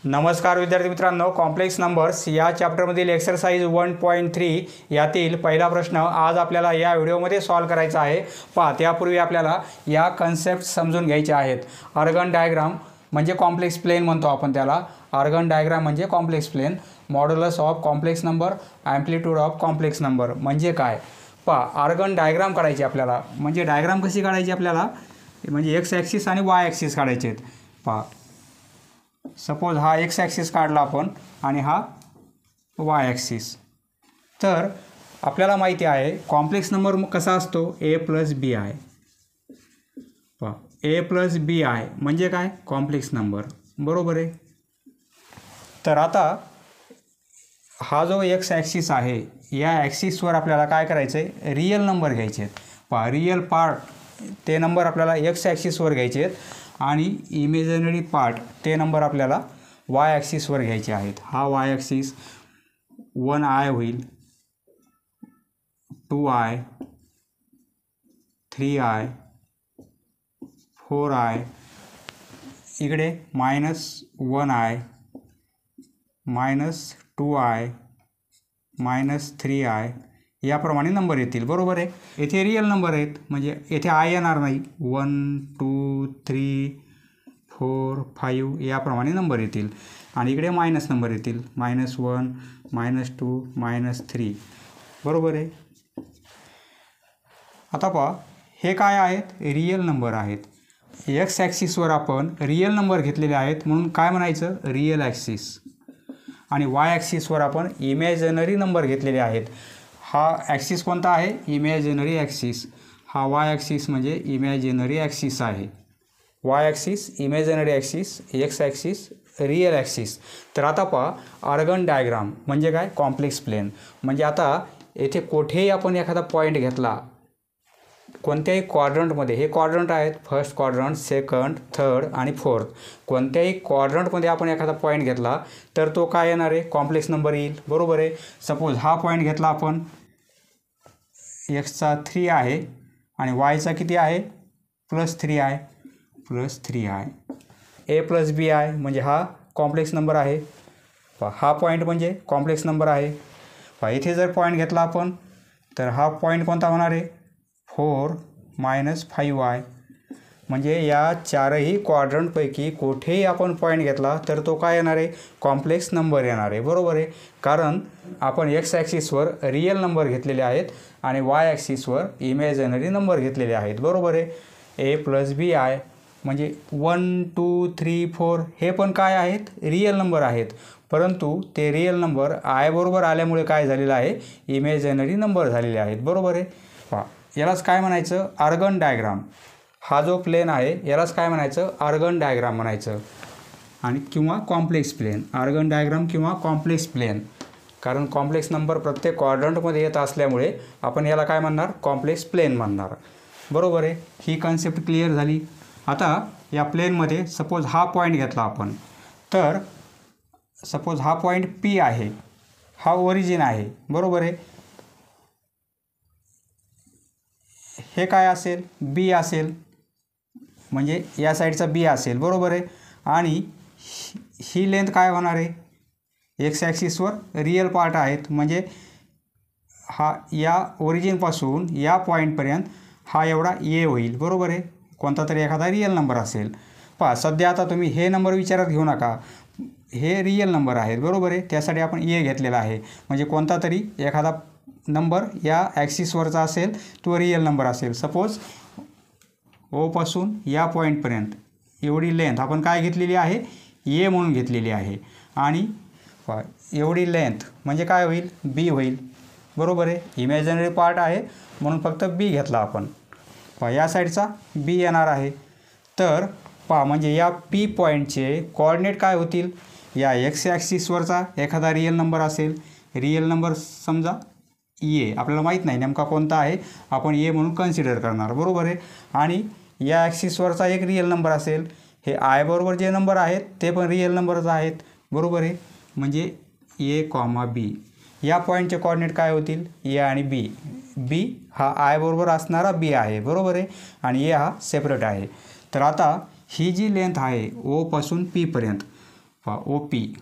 नमस्कार विद्यार्थी मित्रांनो, कॉम्प्लेक्स नंबर्स या चॅप्टरमधील एक्सरसाइज 1.3 यातील पहिला प्रश्न आज आपल्याला या व्हिडिओमध्ये सॉल्व करायचा आहे। त्यापूर्वी आपल्याला या कन्सेप्ट समजून घ्यायचे आहेत। आर्गन डायग्राम म्हणजे कॉम्प्लेक्स प्लेन म्हणतो आपण त्याला। आर्गन डायग्राम म्हणजे complex plane, modulus of complex number, amplitude of complex number म्हणजे काय? आर्गन डायग्राम काढायची आपल्याला। म्हणजे डायग्राम कशी काढायची आपल्याला, म्हणजे एक्स ॲक्सिस आणि वाय ॲक्सिस काढायचे आहेत। सपोज हा एक्स ॲक्सिस काढला आपण आणि हा वाय ॲक्सिस। तर आपल्याला माहिती आहे कॉम्प्लेक्स नंबर कसा असतो, A plus B I. A plus B I म्हणजे काय? कॉम्प्लेक्स नंबर, बरोबर आहे। तर आता हा जो एक्स ॲक्सिस आहे या ॲक्सिसवर आपल्याला काय करायचं आहे, रिअल नंबर घ्यायचे आहेत। रिअल पार्ट ते नंबर आपल्याला एक्स ॲक्सिसवर घ्यायचे आहेत आणि इमेजिनरी पार्ट ते नंबर आपल्याला वाय ॲक्सिसवर घ्यायचे आहेत। हा वाय ॲक्सिस 1i होईल, 2i, 3i, 4i, इकडे -1i, -2i, -3i याप्रमाणे नंबर येतील, बरोबर आहे। येथे रिअल नंबर आहेत म्हणजे येथे आय येणार नाही। 1 2 3 4 5 याप्रमाणे नंबर येतील आणि इकडे मायनस नंबर येतील, -1 -2 -3, बरोबर आहे। आता हे काय आहेत, रिअल नंबर आहेत। एक्स ॲक्सिसवर आपण रिअल नंबर घेतलेले आहेत म्हणून काय म्हणायचं, रिअल ॲक्सिस। आणि वाय ॲक्सिसवर आपण इमॅजिनरी नंबर घेतलेले आहेत। हा ॲक्सिस कोणता आहे, इमॅजिनरी ॲक्सिस। हा वाय ॲक्सिस म्हणजे इमॅजिनरी ॲक्सिस आहे। Y axis imaginary axis, x axis real axis. तर आता आर्गन डायग्राम म्हणजे काय, कॉम्प्लेक्स प्लेन। म्हणजे आता येथे कुठेही आपण एखादा पॉईंट घेतला कोणत्याही क्वाड्रंटमध्ये, हे क्वाड्रंट आहेत, फर्स्ट क्वाड्रंट, सेकंड, थर्ड आणि फोर्थ। कोणत्याही क्वाड्रंटमध्ये आपण एखादा पॉईंट घेतला तर तो काय येणार आहे, कॉम्प्लेक्स नंबर येईल, बरोबर आहे। सपोज हा पॉईंट घेतला आपण, एक्सचा 3 आहे आणि वायचा किती आहे, +3i, +3i। A plus B I म्हणजे हा कॉम्प्लेक्स नंबर आहे। हा पॉईंट म्हणजे कॉम्प्लेक्स नंबर आहे। इथे जर पॉईंट घेतला आपण तर हा पॉईंट कोणता होणार आहे, 4 - 5i। म्हणजे या चारही क्वाड्रंटपैकी कुठेही आपण पॉईंट घेतला तर तो काय येणार आहे, कॉम्प्लेक्स नंबर येणार आहे, बरोबर आहे। कारण आपण एक्स ॲक्सिसवर रिअल नंबर घेतलेले आहेत आणि वाय ॲक्सिसवर इमॅजिनरी नंबर घेतलेले आहेत, बरोबर आहे। ए प्लस बी आय म्हणजे 1 2 3 4 हे पण काय आहेत, रिअल नंबर आहेत, परंतु ते रिअल नंबर आय बरोबर आल्यामुळे काय झालेलं आहे, इमॅजिनरी नंबर झालेले आहेत, बरोबर आहे। यालाच काय म्हणायचं, आर्गन डायग्राम। हा जो प्लेन आहे यालाच काय म्हणायचं, आर्गन डायग्राम म्हणायचं आणि किंवा कॉम्प्लेक्स प्लेन। आर्गन डायग्राम किंवा कॉम्प्लेक्स प्लेन, कारण कॉम्प्लेक्स नंबर प्रत्येक क्वाड्रंटमध्ये येत असल्यामुळे आपण याला काय म्हणणार, कॉम्प्लेक्स प्लेन म्हणणार, बरोबर आहे। ही कन्सेप्ट क्लिअर झाली। आता या प्लेनमध्ये सपोज हा पॉईंट घेतला आपण, तर सपोज हा पॉईंट पी आहे, हा ओरिजिन आहे, बरोबर आहे। हे काय असेल, बी असेल, म्हणजे या साईडचा बी असेल, बरोबर आहे। आणि ही लेंथ काय होणार आहे, एक्स ॲक्सिसवर रिअल पार्ट आहेत म्हणजे हा या ओरिजिनपासून या पॉईंटपर्यंत हा एवढा ए होईल, बरोबर आहे। कोणता तरी एखादा रिअल नंबर असेल। सध्या आता तुम्ही हे नंबर विचारात घेऊ नका, हे रिअल नंबर आहेत, बरोबर आहे। त्यासाठी आपण ए घेतलेला आहे म्हणजे कोणता तरी एखादा नंबर या ॲक्सिसवरचा असेल तो रिअल नंबर असेल। सपोज ओपासून या पॉईंटपर्यंत एवढी लेंथ आपण काय घेतलेली आहे, ए म्हणून घेतलेली आहे आणि एवढी लेंथ म्हणजे काय होईल, बी होईल, बरोबर आहे। इमॅजिनरी पार्ट आहे म्हणून फक्त बी घेतला आपण। या साईडचा बी येणार आहे। तर म्हणजे या पी पॉईंटचे कोऑर्डिनेट काय होतील, या एक्स ॲक्सिसवरचा एखादा रिअल नंबर असेल, रिअल नंबर समजा ए, आपल्याला माहीत नाही नेमका कोणता आहे, आपण ए म्हणून कन्सिडर करणार, बरोबर आहे। आणि या ॲक्सिसवरचा एक रिअल नंबर असेल, हे आय बरोबर जे नंबर आहेत ते पण रिअल नंबरच आहेत, बरोबर आहे। म्हणजे ए, बी या पॉईंटचे कोऑर्डिनेट काय होतील, ए आणि बी। बी हा आय बरोबर असणारा बी आहे, बरोबर आहे, आणि ए हा सेपरेट आहे। तर आता ही जी लेंथ आहे ओपासून पीपर्यंत, ओ पी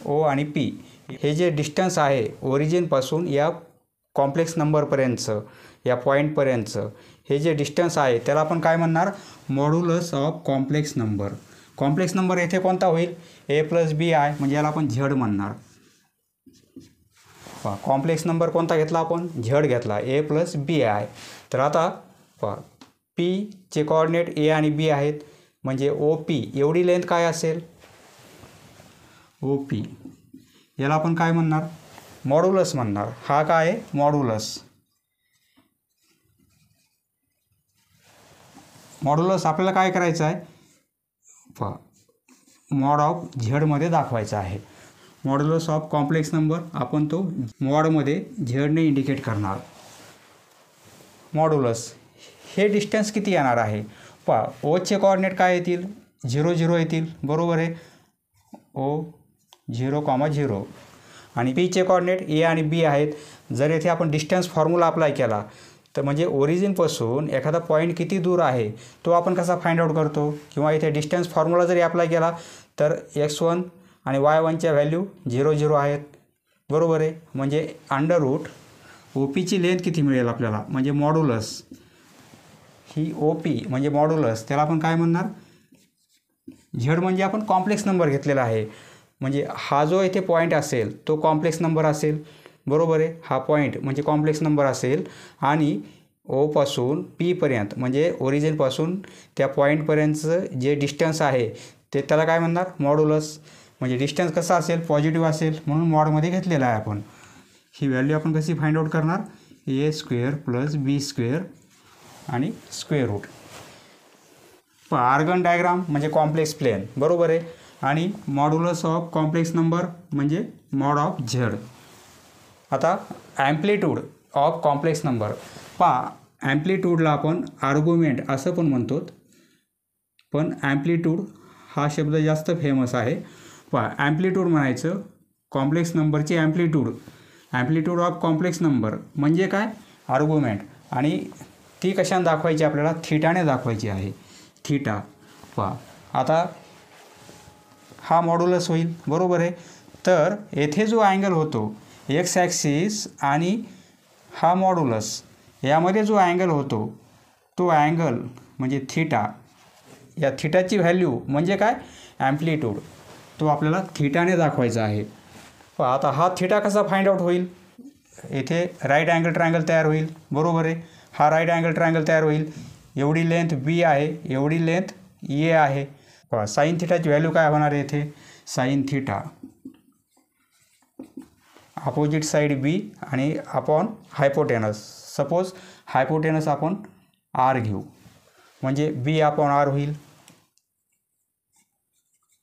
ओ आणि पी हे जे डिस्टन्स आहे ओरिजिनपासून या कॉम्प्लेक्स नंबरपर्यंतचं, या पॉईंटपर्यंतचं हे जे डिस्टन्स आहे त्याला आपण काय म्हणणार, modulus of complex number. Complex number येथे कोणता होईल, ए प्लस बी आय, म्हणजे याला आपण झेड म्हणणार. कॉम्प्लेक्स नंबर कोणता घेतला आपण, झेड घेतला, ए प्लस बी आय. तर आता पीचे कोऑर्डिनेट ए आणि बी आहेत, म्हणजे ओ पी एवढी लेंथ काय असेल, ओ पी याला आपण काय म्हणणार, मॉड्युलस म्हणणार. हा काय आहे, मॉड्युलस. मॉड्युलस आपल्याला काय करायचं आहे, मॉड ऑफ झेडमध्ये दाखवायचा आहे. मॉड्युलस ऑफ कॉम्प्लेक्स नंबर आपण तो मॉडमध्ये झेडने इंडिकेट करणार. मॉड्युलस हे डिस्टन्स किती येणार आहे, ओचे कोऑर्डिनेट काय येतील, 0 0 येतील, बरोबर आहे, ओ 0,0 आणि पीचे कोऑर्डिनेट ए आणि बी आहेत. जर येथे आपण डिस्टन्स फॉर्म्युला अप्लाय केला तर म्हणजे ओरिजिनपासून एखादा पॉईंट किती दूर आहे तो आपण कसा फाइंड आउट करतो, किंवा इथे डिस्टन्स फॉर्म्युला जरी अप्लाय केला तर x1 आणि y1च्या व्हॅल्यू 0 0 आहेत, बरोबर आहे. म्हणजे अंडर रूट ओ पीची लेंथ किती मिळेल आपल्याला, म्हणजे मॉड्युलस. ही ओ पी म्हणजे मॉड्युलस, त्याला आपण काय म्हणणार, झेड म्हणजे आपण कॉम्प्लेक्स नंबर घेतलेला आहे, म्हणजे हा जो इथे पॉईंट असेल तो कॉम्प्लेक्स नंबर असेल, बरोबर आहे. हा पॉईंट म्हणजे कॉम्प्लेक्स नंबर असेल आणि ओपासून पीपर्यंत म्हणजे ओरिजिनपासून त्या पॉईंटपर्यंतचं जे डिस्टन्स आहे ते त्याला काय म्हणणार, मॉड्युलस. म्हणजे डिस्टन्स कसा असेल, पॉझिटिव्ह असेल, म्हणून मॉडमध्ये घेतलेला आहे आपण. ही व्हॅल्यू आपण कशी फाइंड आउट करणार, ए स्क्वेअर प्लस बी स्क्वेअर आणि स्क्वेअर रूट. आर्गन डायग्राम म्हणजे कॉम्प्लेक्स प्लेन, बरोबर आहे. आणि मॉड्युलस ऑफ कॉम्प्लेक्स नंबर म्हणजे मॉड ऑफ झेड. आता ॲम्प्लिट्यूड ऑफ कॉम्प्लेक्स नंबर. ॲम्प्लिट्यूडला आपण आर्ग्युमेंट असं पण म्हणतो, पण ॲम्प्लिट्यूड हा शब्द जास्त फेमस आहे. ॲम्प्लिट्यूड म्हणायचं कॉम्प्लेक्स नंबरची amplitude. Amplitude of complex number म्हणजे काय, आर्ग्युमेंट. आणि ती कशाने दाखवायची, आपल्याला थीटाने दाखवायची आहे, थीटा. आता हा मॉड्युलस होईल, बरोबर आहे. तर येथे जो अँगल होतो एक्स ॲक्सिस आणि हा मॉड्युलस यामध्ये जो अँगल होतो तो अँगल म्हणजे थीटा. या थीटाची व्हॅल्यू म्हणजे काय, ॲम्प्लिट्यूड, तो आपल्याला थीटाने दाखवायचा आहे. आता हा थीटा कसा फाइंड आउट होईल, येथे राईट अँगल ट्रायंगल तयार होईल, बरोबर आहे. हा राईट अँगल ट्रायंगल तयार होईल, एवढी लेंथ बी आहे, एवढी लेंथ ए आहे. साईन थीटाची व्हॅल्यू काय होणार आहे, येथे साईन थीटा अपोजिट साईड बी आणि अपॉन हायपोटेनस. सपोज हायपोटेनस आपण आर घेऊ, म्हणजे बी अपॉन आर होईल,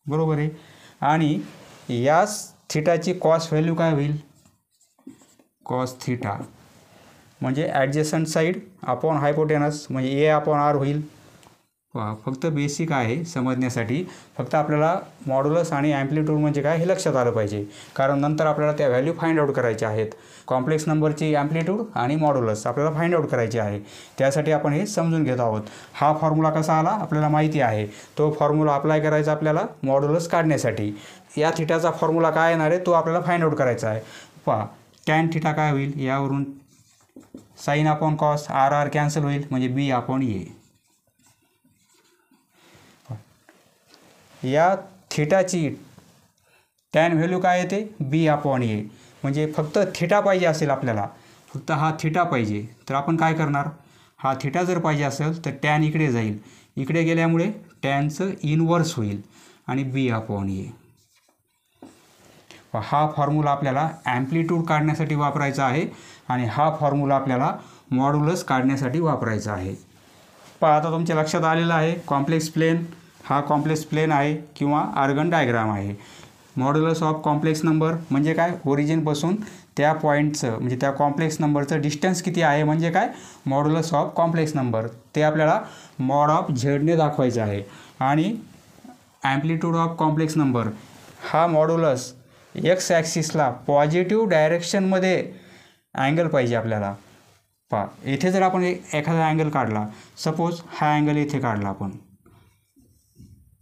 बरोबर आहे. आणि या थीटाची कॉस व्हॅल्यू काय होईल, कॉस थीटा, म्हणजे ॲडजसंट साईड अपॉन हायपोटेनस, म्हणजे ए अपॉन आर होईल. फक्त बेसिक आहे समजण्यासाठी, फक्त आपल्याला मॉड्युलस आणि ॲम्प्लिट्यूड म्हणजे काय हे लक्षात आलं पाहिजे, कारण नंतर आपल्याला त्या व्हॅल्यू फाइंड आउट करायच्या आहेत. कॉम्प्लेक्स नंबरची ॲम्प्लिट्यूड आणि मॉड्युलस आपल्याला फाइंड आउट करायचे आहे, त्यासाठी आपण हे समजून घेत आहोत. हा फॉर्म्युला कसा आला आपल्याला माहिती आहे, तो फॉर्म्युला अप्लाय करायचा आपल्याला मॉड्युलस काढण्यासाठी. या थीटाचा फॉर्म्युला काय येणार आहे तो आपल्याला फाइंड आउट करायचा आहे. टॅन थीटा काय होईल, यावरून sine upon cos, R R cancel होईल, म्हणजे बी अपॉन ए. या थीटाची टॅन व्हॅल्यू काय येते, बी अपॉन ए. म्हणजे फक्त थीटा पाहिजे असेल आपल्याला, फक्त हा थीटा पाहिजे, तर आपण काय करणार, हा थीटा जर पाहिजे असेल तर टॅन इकडे जाईल, इकडे गेल्यामुळे टॅनचं इनवर्स होईल आणि बी अपॉन ए. हा फॉर्म्युला आपल्याला ॲम्प्लिट्यूड काढण्यासाठी वापरायचा आहे आणि हा फॉर्म्युला आपल्याला मॉड्युलस काढण्यासाठी वापरायचा आहे. आता तुमच्या लक्षात आलेलं आहे, कॉम्प्लेक्स प्लेन हा कॉम्प्लेक्स प्लेन आहे किंवा आर्गन डायग्राम आहे. मॉड्युलस ऑफ कॉम्प्लेक्स नंबर म्हणजे काय, ओरिजिनपासून त्या पॉईंटचं म्हणजे त्या कॉम्प्लेक्स नंबरचं डिस्टन्स किती आहे म्हणजे काय, मॉड्युलस ऑफ कॉम्प्लेक्स नंबर. ते आपल्याला मॉड ऑफ झेडने दाखवायचं आहे. आणि ॲम्प्लिट्यूड ऑफ कॉम्प्लेक्स नंबर हा मॉड्युलस एक्स ॲक्सिसला पॉझिटिव्ह डायरेक्शनमध्ये अँगल पाहिजे आपल्याला. पहा येथे जर आपण एखादा अँगल काढला, सपोज हा अँगल येथे काढला आपण,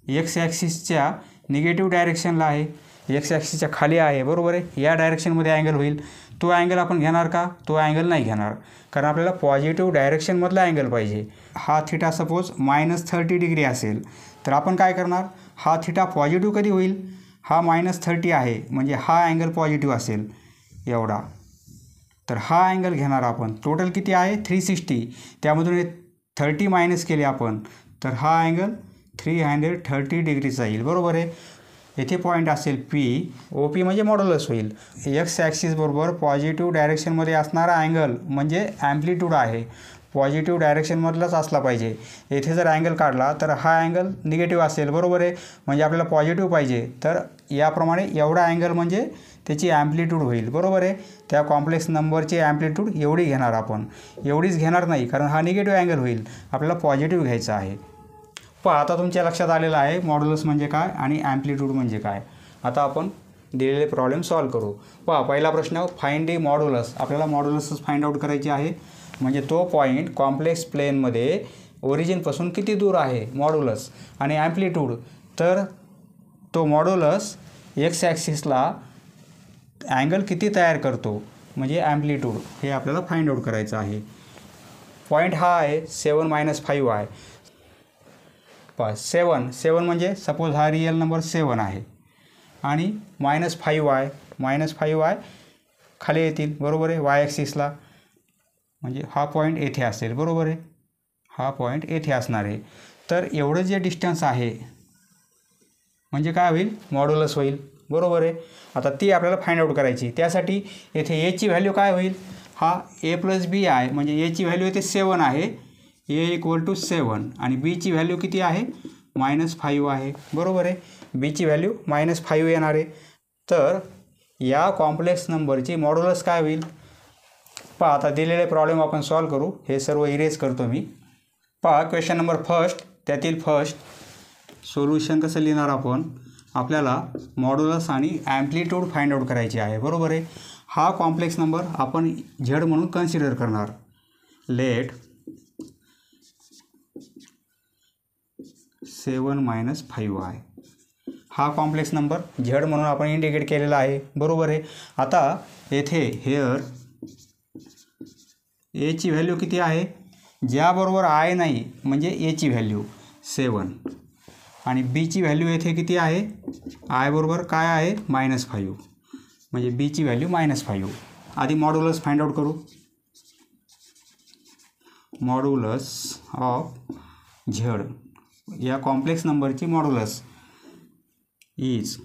एक्स ॲक्सिसच्या निगेटिव्ह डायरेक्शनला आहे, एक्स ॲक्सिसच्या खाली आहे, बरोबर आहे. या डायरेक्शनमध्ये अँगल होईल. तो अँगल आपण घेणार का? तो अँगल नाही घेणार, कारण आपल्याला पॉझिटिव्ह डायरेक्शनमधला अँगल पाहिजे. हा थिटा सपोज -30 डिग्री असेल, तर आपण काय करणार, हा थिटा पॉझिटिव्ह कधी होईल, हा -30 आहे म्हणजे हा अँगल पॉझिटिव्ह असेल एवढा, तर हा अँगल घेणार आपण. टोटल किती आहे 360, त्यामधून 30 मायनस केले आपण, तर हा अँगल 330 डिग्रीचा येईल, बरोबर आहे. येथे पॉईंट असेल पी, ओ पी म्हणजे मॉड्युलस होईल. एक्स ॲक्सिस बरोबर पॉझिटिव्ह डायरेक्शनमध्ये असणारा अँगल म्हणजे ॲम्प्लिट्यूड आहे, पॉझिटिव्ह डायरेक्शनमधलाच असला पाहिजे. येथे जर अँगल काढला तर हा अँगल निगेटिव्ह असेल, बरोबर आहे, म्हणजे आपल्याला पॉझिटिव्ह पाहिजे. तर याप्रमाणे एवढा अँगल म्हणजे त्याची ॲम्प्लिट्यूड होईल, बरोबर आहे. त्या कॉम्प्लेक्स नंबरची ॲम्प्लिट्यूड एवढी घेणार आपण, एवढीच घेणार नाही, कारण हा निगेटिव्ह अँगल होईल, आपल्याला पॉझिटिव्ह घ्यायचा आहे. पहा आता तुमच्या लक्षात आलेलं आहे मॉड्युलस म्हणजे काय आणि ॲम्प्लिट्यूड म्हणजे काय. आता आपण दिलेले प्रॉब्लेम सॉल्व करू. पहा पहिला प्रश्न, फाइंड दी मॉड्युलस. आपल्याला मॉड्युलसच फाइंड आउट करायची आहे, म्हणजे तो पॉईंट कॉम्प्लेक्स प्लेनमध्ये ओरिजिनपासून किती दूर आहे, मॉड्युलस. आणि ॲम्प्लिट्यूड, तर तो मॉड्युलस एक्स ॲक्सिसला अँगल किती तयार करतो, म्हणजे ॲम्प्लिट्यूड, हे आपल्याला फाइंड आउट करायचं आहे. पॉईंट हा आहे 7 - 5 आहे. पहा 7 म्हणजे सपोज हा रिअल नंबर 7 आहे आणि -5 आहे, -5 आहे खाली येतील, बरोबर आहे, वाय ॲक्सिसला, म्हणजे हा पॉईंट येथे असेल, बरोबर आहे, हा पॉईंट येथे असणार आहे. तर एवढं जे डिस्टन्स आहे म्हणजे काय होईल, मॉड्युलस होईल, बरोबर आहे. आता ती आपल्याला फाइंड आउट करायची. त्यासाठी येथे एची व्हॅल्यू काय होईल, हा a + b आहे, म्हणजे एची व्हॅल्यू येथे 7 आहे, a = 7 आणि बीची व्हॅल्यू किती आहे, -5 आहे, बरोबर आहे. बीची व्हॅल्यू -5 येणार आहे. तर या कॉम्प्लेक्स नंबरची मॉड्युलस काय होईल. पहा आता दिलेले प्रॉब्लेम आपण सॉल्व करू. हे सर्व इरेज करतो मी. पहा क्वेश्चन नंबर फर्स्ट, त्यातील फर्स्ट सोल्युशन कसं लिहिणार आपण, आपल्याला मॉड्युलस आणि ॲम्प्लिट्यूड फाइंड आउट करायची आहे, बरोबर आहे. हा कॉम्प्लेक्स नंबर आपण झेड म्हणून कन्सिडर करणार. लेट 7 - 5 आहे. हा कॉम्प्लेक्स नंबर झेड म्हणून आपण इंडिकेट केलेला आहे, बरोबर आहे. आता येथे हेअर एची व्हॅल्यू किती आहे, ज्याबरोबर आय नाही म्हणजे एची व्हॅल्यू 7 आणि बीची व्हॅल्यू येथे किती आहे, आय बरोबर काय आहे -5, म्हणजे बीची व्हॅल्यू -5. आधी मॉड्युलस फाइंड आउट करू. मॉड्युलस ऑफ झेड, या कॉम्प्लेक्स नंबरची modulus is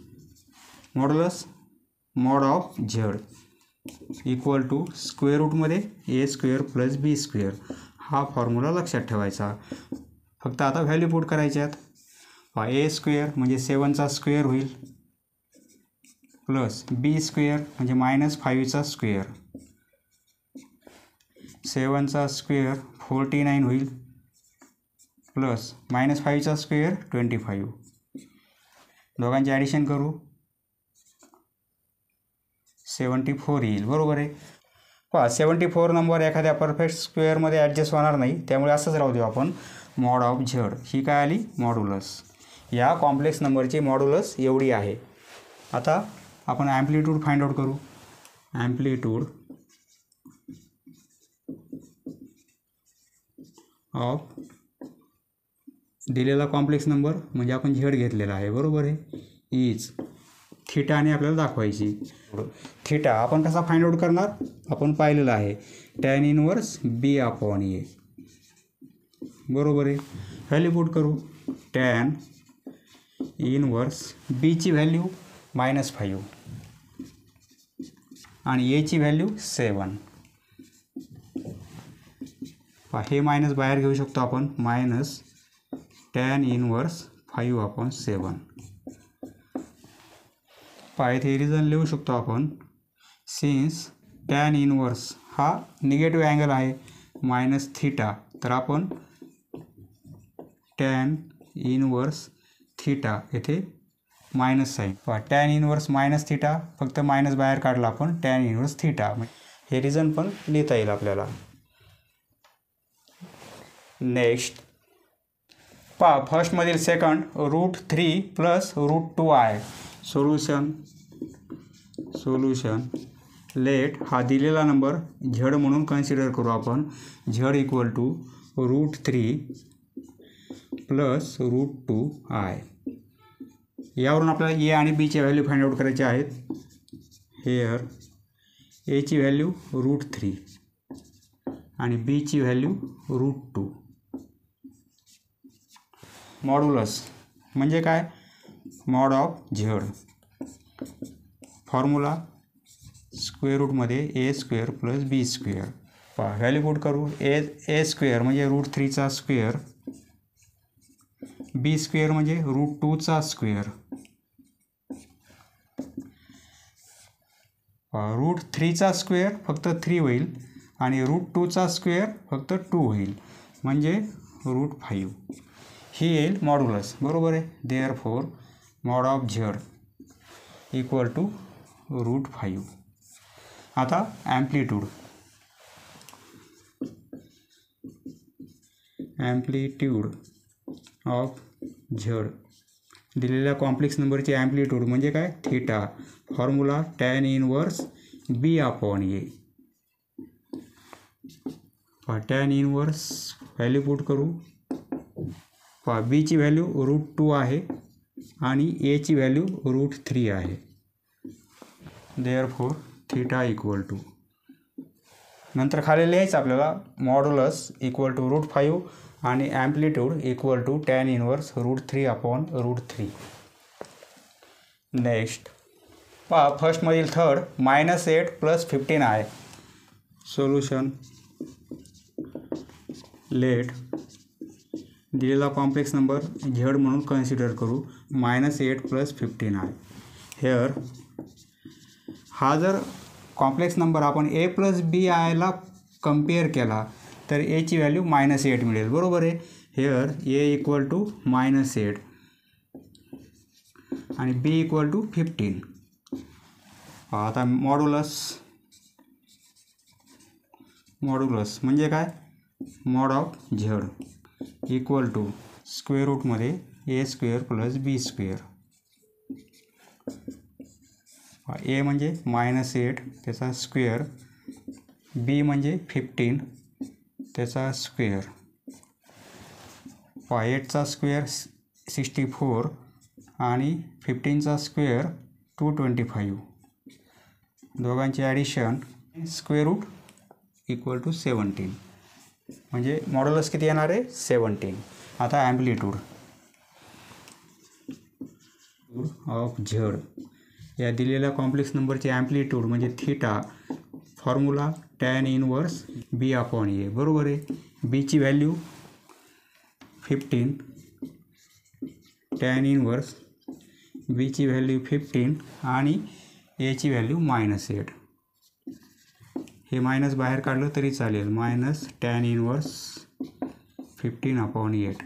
modulus mod of Z equal to square रूटमध्ये a² + b². हा फॉर्म्युला लक्षात ठेवायचा. फक्त आता व्हॅल्यू पुट करायच्यात. a² म्हणजे 7चा स्क्वेअर होईल प्लस b² म्हणजे -5चा स्क्वेअर, 7चा स्क्वेअर 49 होईल प्लस -5चा स्क्वेअर 25. दोघांचे ॲडिशन करू, 74 येईल, बरोबर आहे. पहा 74 नंबर एखाद्या परफेक्ट स्क्वेअरमध्ये ॲडजस्ट होणार नाही, त्यामुळे असंच राहू देऊ आपण. मॉड ऑफ झेड ही काय आली, मॉड्युलस. या कॉम्प्लेक्स नंबरची मॉड्युलस एवढी आहे. आता आपण ॲम्प्लिट्यूड फाइंड आउट करू. ॲम्प्लिट्यूड ऑफ दिलेला कॉम्प्लेक्स नंबर म्हणजे आपण झेड घेतलेला आहे, बरोबर आहे, इज थिटाने आपल्याला दाखवायची. थिटा आपण कसा फाइंड आउट करणार, आपण पाहिलेलं आहे, tan - b/a, बरोबर आहे. व्हॅल्यू पुट करू. tan - बीची व्हॅल्यू -5 आणि एची व्हॅल्यू 7. हे मायनस बाहेर घेऊ शकतो आपण, -tan 1/5/7. इथे रिझन लिहू शकतो आपण. सिन्स tan 1 हा निगेटिव्ह अँगल आहे -θ, तर आपण tan 1θ येथे मायनस साईन. tan 1 -θ, फक्त मायनस बाहेर काढला आपण, tan 1θ. हे रिझन पण लिहिता येईल आपल्याला. नेक्स्ट पहा फर्स्टमधील सेकंड √3 प्लस √2 आहे. सोल्युशन लेट हा दिलेला नंबर झेड म्हणून कन्सिडर करू आपण. झेड इक्वल टू √3 प्लस √2 आहे. यावरून आपल्याला ए आणि बीची व्हॅल्यू फाइंड आउट करायची आहेत. हेअर एची व्हॅल्यू √3 आणि बीची व्हॅल्यू √2. मॉड्युलस म्हणजे काय? Mod of Z. Formula square रूटमध्ये A square plus B square. पहा व्हॅल्यू पुट करू. ए स्क्वेअर म्हणजे √3चा स्क्वेअर, बी स्क्वेअर म्हणजे √2चा स्क्वेअर. √3चा स्क्वेअर फक्त 3 होईल आणि √2चा स्क्वेअर फक्त 2 होईल म्हणजे √5. ही येईल मॉड्युलस. बरोबर आहे. Therefore mod of Z equal to √5. आता ॲम्प्लिट्यूड ऑफ झेड दिलेल्या कॉम्प्लेक्स नंबरची ॲम्प्लिट्यूड म्हणजे काय? Theta. Formula tan inverse B upon A. tan inverse value put करू. बीची व्हॅल्यू √2 आहे आणि एची व्हॅल्यू √3 आहे. देअरफॉर थीटा इक्वल टू, नंतर खाली लिहायचं आपल्याला मॉड्युलस इक्वल टू √5 आणि amplitude equal to tan inverse √3 upon √3. Next पहा फर्स्टमधील थर्ड -8 प्लस 15 आहे. सोल्युशन लेट दिलेला कॉम्प्लेक्स नंबर झेड म्हणून कन्सिडर करू. -8 प्लस 15 आहे. हेअर हा जर कॉम्प्लेक्स नंबर आपण ए प्लस बी आयला कम्पेअर केला तर एची व्हॅल्यू -8 मिळेल. बरोबर आहे. हेअर ए इक्वल टू -8 आणि बी इक्वल टू 15. आता मॉड्युलस म्हणजे काय? Mod of Z equal to square रूटमध्ये A square plus B square. A म्हणजे -8 त्याचा स्क्वेअर, बी म्हणजे 15 त्याचा स्क्वेअर. 8चा स्क्वेअर 64 आणि 15चा स्क्वेअर 225. दोघांचे addition square root equal to 17 म्हणजे मॉड्युलस किती येणार आहे? 17. आता ॲम्प्लिट्यूड ऑफ झेड या दिलेल्या कॉम्प्लेक्स नंबरची ॲम्प्लिट्यूड म्हणजे theta. Formula tan inverse B upon ए. बरोबर आहे. बीची व्हॅल्यू 15 tan इनवर्स बीची व्हॅल्यू 15 आणि एची व्हॅल्यू -8. हे मायनस बाहेर काढलं तरी चालेल. -tan इनवर्स 15 अपॉन 8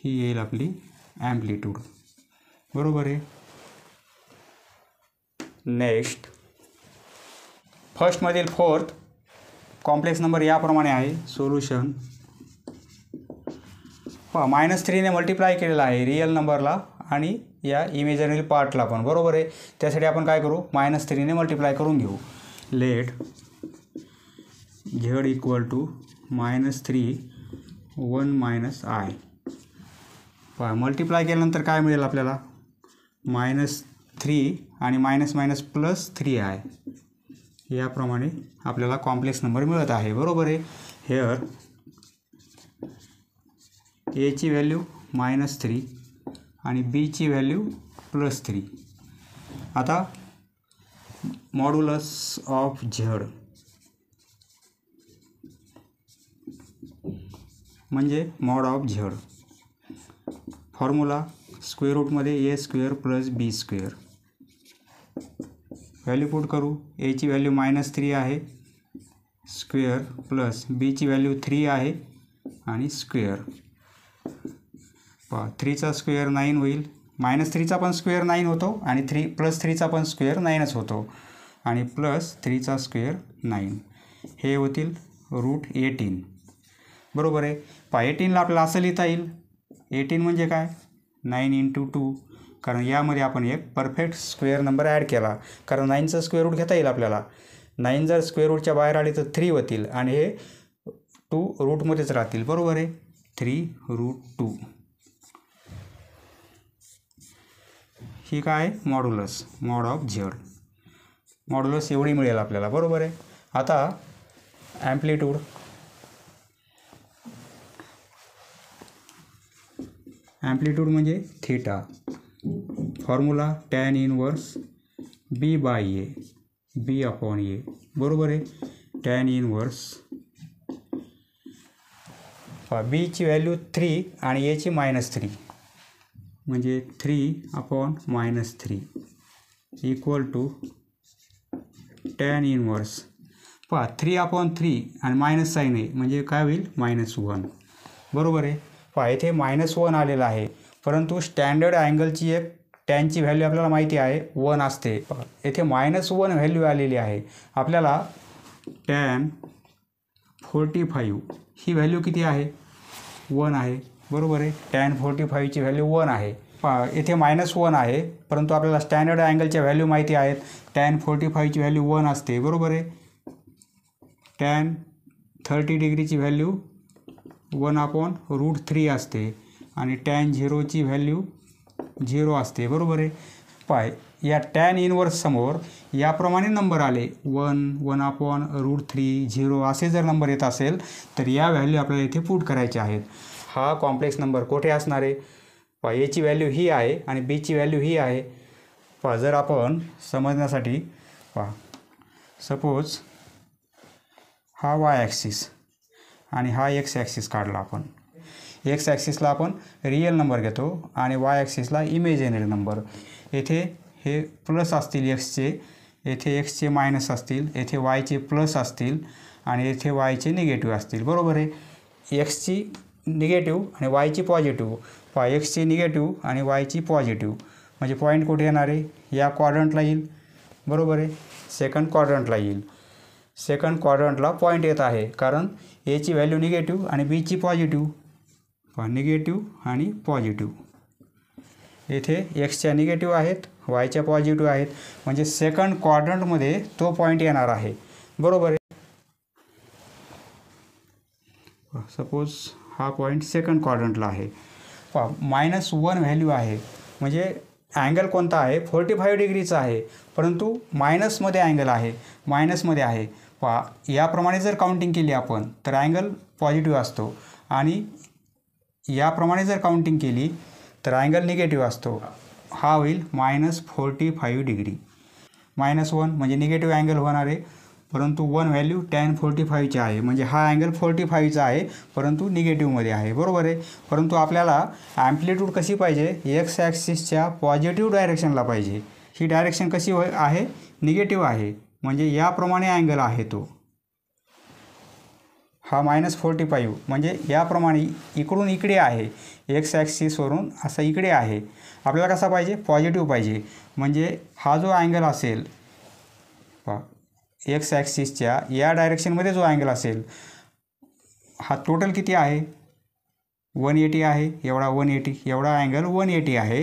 ही येईल आपली ॲम्प्लिट्यूड. बरोबर आहे. नेक्स्ट फर्स्टमधील फोर्थ कॉम्प्लेक्स नंबर याप्रमाणे आहे. सोल्युशन -3ने मल्टिप्लाय केलेला आहे रिअल नंबरला आणि या इमेजनरी पार्टला पण. बरोबर आहे. त्यासाठी आपण काय करू? -3ने मल्टिप्लाय करून घेऊ. Let Z equal to -3 1 - I. Multiply केल्यानंतर काय मिळेल आपल्याला? -3 आणि +3 आहे. याप्रमाणे आपल्याला कॉम्प्लेक्स नंबर मिळत आहे. बरोबर आहे. हेअर एची व्हॅल्यू -3 आणि बीची व्हॅल्यू +3. आता मॉड्युलस ऑफ झेड म्हणजे mod of Z. Formula square रूटमध्ये A square plus B square. Value put करू. एची व्हॅल्यू -3 आहे स्क्वेअर प्लस बीची व्हॅल्यू 3 आहे आणि स्क्वेअर. 3चा स्क्वेअर 9 होईल. -3चा पण स्क्वेअर 9 होतो आणि +3चा पण स्क्वेअर 9च होतो आणि +3चा स्क्वेअर 9. हे होतील √18. बरोबर आहे. 18ला आपल्याला असं लिहिता येईल, 18 म्हणजे काय 9 × 2, कारण यामध्ये आपण एक परफेक्ट स्क्वेअर नंबर ॲड केला, कारण 9चं स्क्वेअर रूट घेता येईल आपल्याला. 9 जर स्क्वेअर रूटच्या बाहेर आले तर 3 होतील आणि हे 2 रूटमध्येच राहतील. बरोबर आहे. 3√2 ही काय modulus, mod of Z, modulus एवढी मिळेल आपल्याला. बरोबर आहे. आता ॲम्प्लिट्यूड, ॲम्प्लिट्यूड म्हणजे theta, formula tan inverse B/A, B/A. बरोबर आहे. tan इनवर्स बीची व्हॅल्यू 3 आणि एची -3, म्हणजे 3/-3 इक्वल टू tan इनवर्स 3/3 आणि मायनस साईन आहे म्हणजे काय होईल -1. बरोबर आहे. इथे -1 आलेलं आहे, परंतु स्टँडर्ड अँगलची एक टॅनची व्हॅल्यू आपल्याला माहिती आहे 1 असते. येथे -1 व्हॅल्यू आलेली आहे. आपल्याला tan 45 ही व्हॅल्यू किती आहे 1 आहे. बरोबर आहे. tan 45ची व्हॅल्यू 1 आहे. येथे -1 आहे, परंतु आपल्याला स्टँडर्ड अँगलच्या व्हॅल्यू माहिती आहेत. tan 45ची व्हॅल्यू 1 असते. बरोबर आहे. tan 30 डिग्रीची व्हॅल्यू 1/√3 असते आणि tan 0ची व्हॅल्यू 0 असते. बरोबर आहे. या tan इनवर्स समोर याप्रमाणे नंबर आले 1, 1/√3, 0 असे जर नंबर येत असेल तर या व्हॅल्यू आपल्याला इथे पुट करायच्या आहेत. हा कॉम्प्लेक्स नंबर कुठे असणार आहे. एची व्हॅल्यू ही आहे आणि बीची व्हॅल्यू ही आहे. जर आपण समजण्यासाठी सपोज हा y ॲक्सिस आणि हा x ॲक्सिस काढला आपण. x ॲक्सिसला आपण रिअल नंबर घेतो आणि y ॲक्सिसला इमेजिनरी नंबर. येथे हे प्लस असतील एक्सचे, येथे एक्सचे मायनस असतील, येथे वायचे प्लस असतील आणि येथे वायचे निगेटिव्ह असतील. बरोबर आहे. एक्सची निगेटिव्ह आणि वायची पॉझिटिव्ह. एक्सची निगेटिव्ह आणि वायची पॉझिटिव्ह म्हणजे पॉईंट कुठे येणार आहे या क्वाड्रंटला येईल. बरोबर आहे. सेकंड क्वाड्रंटला येईल. सेकंड क्वाड्रंटला पॉईंट येत आहे कारण एची व्हॅल्यू निगेटिव्ह आणि बीची पॉझिटिव्ह. निगेटिव्ह आणि पॉझिटिव्ह. येथे एक्सच्या निगेटिव्ह आहेत, वायच्या पॉझिटिव्ह आहेत, म्हणजे सेकंड क्वाड्रंटमध्ये तो पॉईंट येणार आहे. बरोबर आहे. सपोज हा पॉईंट सेकंड क्वाड्रंटला आहे. -1 व्हॅल्यू आहे म्हणजे अँगल कोणता आहे 45 डिग्रीचा आहे, परंतु मायनसमध्ये अँगल आहे, मायनसमध्ये आहे. याप्रमाणे जर काउंटिंग केली आपण तर अँगल पॉझिटिव्ह असतो आणि याप्रमाणे जर काउंटिंग केली तर अँगल निगेटिव्ह असतो. हा होईल -45 डिग्री. -1 म्हणजे निगेटिव्ह अँगल होणार आहे, परंतु 1 व्हॅल्यू tan 45ची आहे म्हणजे हा अँगल 45चा आहे परंतु निगेटिव्हमध्ये आहे. बरोबर आहे. परंतु आपल्याला ॲम्प्लिट्यूड कशी पाहिजे एक्स ॲक्सिसच्या पॉझिटिव्ह डायरेक्शनला पाहिजे. ही डायरेक्शन कशी आहे निगेटिव्ह आहे म्हणजे याप्रमाणे अँगल आहे तो. हा -45 म्हणजे याप्रमाणे इकडून इकडे आहे, एक्स ॲक्सिसवरून असा इकडे आहे. आपल्याला कसा पाहिजे पॉझिटिव्ह पाहिजे म्हणजे हा जो अँगल असेल एक्स ॲक्सिसच्या या डायरेक्शनमध्ये जो अँगल असेल हा टोटल किती आहे 180 आहे. एवढा 180, एवढा अँगल 180 आहे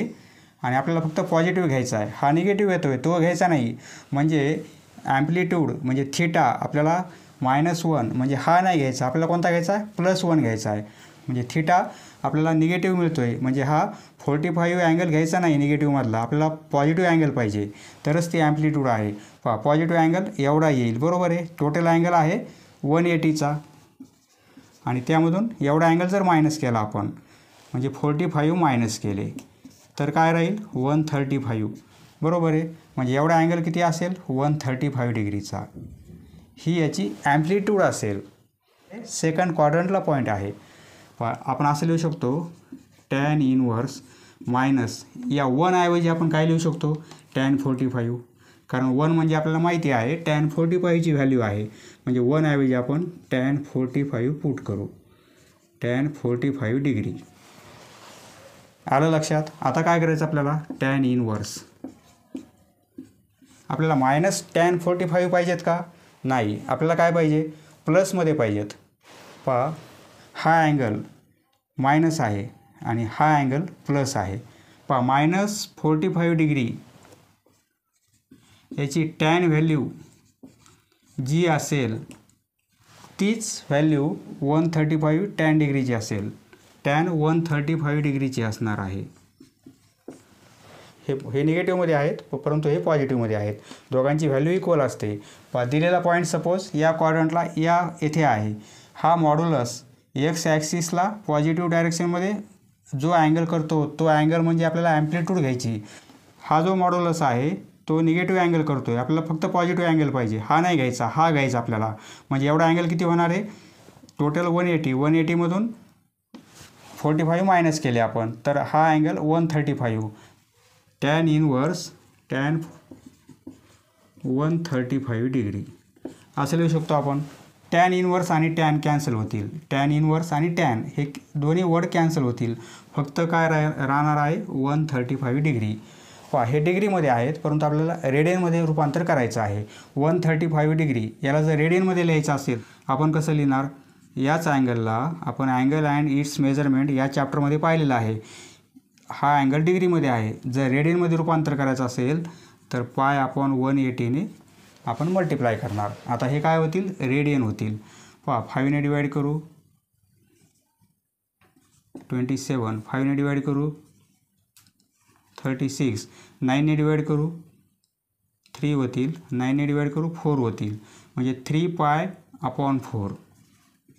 आणि आपल्याला फक्त पॉझिटिव्ह घ्यायचा आहे. हा निगेटिव्ह येतो आहे तो घ्यायचा नाही. म्हणजे ॲम्प्लिट्यूड म्हणजे थीटा आपल्याला -1 म्हणजे हा नाही घ्यायचा, आपल्याला कोणता घ्यायचा आहे +1 घ्यायचा आहे. म्हणजे थीटा आपल्याला निगेटिव्ह मिळतो आहे म्हणजे हा 45 अँगल घ्यायचा नाही निगेटिव्हमधला, आपल्याला पॉझिटिव्ह अँगल पाहिजे तरच ती ॲम्प्लिट्यूड आहे. पॉझिटिव्ह अँगल एवढा येईल. बरोबर आहे. टोटल अँगल आहे 180चा आणि त्यामधून एवढा अँगल जर मायनस केला आपण म्हणजे 45 मायनस केले तर काय राहील 135. बरोबर आहे. म्हणजे एवढा अँगल किती असेल 135 डिग्रीचा. ही याची ॲम्प्लिट्यूड असेल. सेकंड क्वाड्रंटला पॉईंट आहे. आपण असं लिहू शकतो tan इनवर्स मायनस या 1 ऐवजी आपण काय लिहू शकतो tan 45, कारण 1 म्हणजे आपल्याला माहिती आहे tan 45ची व्हॅल्यू आहे म्हणजे 1 ऐवजी आपण tan 45 पुट करू. tan 45 degree. आलं लक्षात. आता काय करायचं आपल्याला tan इनवर्स. आपल्याला -tan 45 पाहिजेत का नाही, आपल्याला काय पाहिजे प्लसमध्ये पाहिजेत. हा अँगल मायनस आहे आणि हा अँगल प्लस आहे. पहा -45 डिग्री याची टॅन व्हॅल्यू जी असेल तीच व्हॅल्यू 135 टॅन डिग्रीची असेल. टॅन 135 डिग्रीची असणार आहे. हे निगेटिव्हमध्ये आहेत परंतु हे पॉझिटिव्हमध्ये आहेत. दोघांची व्हॅल्यू इक्वल असते. दिलेला पॉईंट सपोज या क्वाड्रंटला या येथे आहे. हा मॉड्युलस एक्स ॲक्सिसला पॉझिटिव्ह डायरेक्शनमध्ये जो अँगल करतो तो अँगल म्हणजे आपल्याला ॲम्प्लिट्यूड घ्यायची. हा जो मॉड्युलस आहे तो निगेटिव्ह अँगल करतो आहे. आपल्याला फक्त पॉझिटिव्ह अँगल पाहिजे. हा नाही घ्यायचा, हा घ्यायचा आपल्याला. म्हणजे एवढा अँगल किती होणार आहे टोटल 180. 180मधून 45 मायनस केले आपण तर हा angle 135. Tan inverse tan 135 degree असं लिहू शकतो आपण. टॅन इनवर्स आणि टॅन कॅन्सल होतील. टॅन इनवर्स आणि टॅन हे दोन्ही वर्ड कॅन्सल होतील. फक्त काय राहणार आहे 135 डिग्री. हे डिग्रीमध्ये आहेत परंतु आपल्याला रेडियनमध्ये रूपांतर करायचं आहे. 135 डिग्री याला जर रेडियनमध्ये लिहायचं असेल आपण कसं लिहिणार. याच अँगलला आपण अँगल अँड इट्स मेजरमेंट या चॅप्टरमध्ये पाहिलेलं आहे. हा अँगल डिग्रीमध्ये आहे. जर रेडियनमध्ये रूपांतर करायचं असेल तर π/180ने आपण मल्टिप्लाय करणार. आता हे काय होतील रेडियन होतील. 5ने डिवाइड करू 27. 5ने डिवाइड करू 36. 9ने डिवाइड करू 3 होतील. 9ने डिवाइड करू 4 होतील. म्हणजे 3π/4.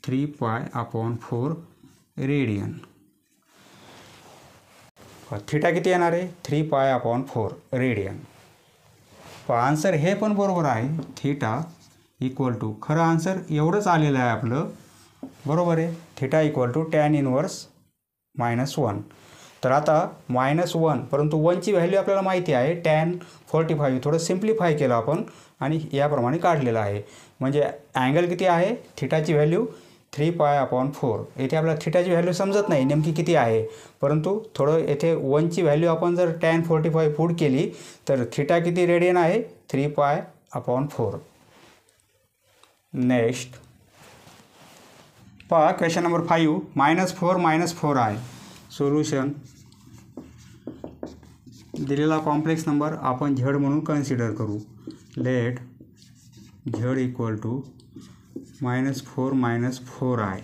3π/4 रेडियन. थिटा किती येणार आहे 3π/4 रेडियन. आन्सर हे पण बरोबर आहे. थिटा इक्वल टू खरं आन्सर एवढंच आलेलं आहे आपलं. बरोबर आहे. Theta equal to tan inverse -1. तर आता -1 परंतु 1ची व्हॅल्यू आपल्याला माहिती आहे टॅन 45. थोडं सिम्प्लिफाय केलं आपण आणि याप्रमाणे काढलेलं आहे. म्हणजे अँगल किती आहे थिटाची व्हॅल्यू 3π/4. येथे आपल्याला थिटाची व्हॅल्यू समजत नाही नेमकी किती आहे परंतु थोडं येथे 1ची व्हॅल्यू आपण जर टॅन 45 पुट केली तर थिटा किती रेडियन आहे 3π/4. नेक्स्ट पहा क्वेश्चन नंबर 5. -4 -4 आहे. सोल्युशन दिलेला कॉम्प्लेक्स नंबर आपण झेड म्हणून कन्सिडर करू. लेट झेड इक्वल टू -4 -4 आहे.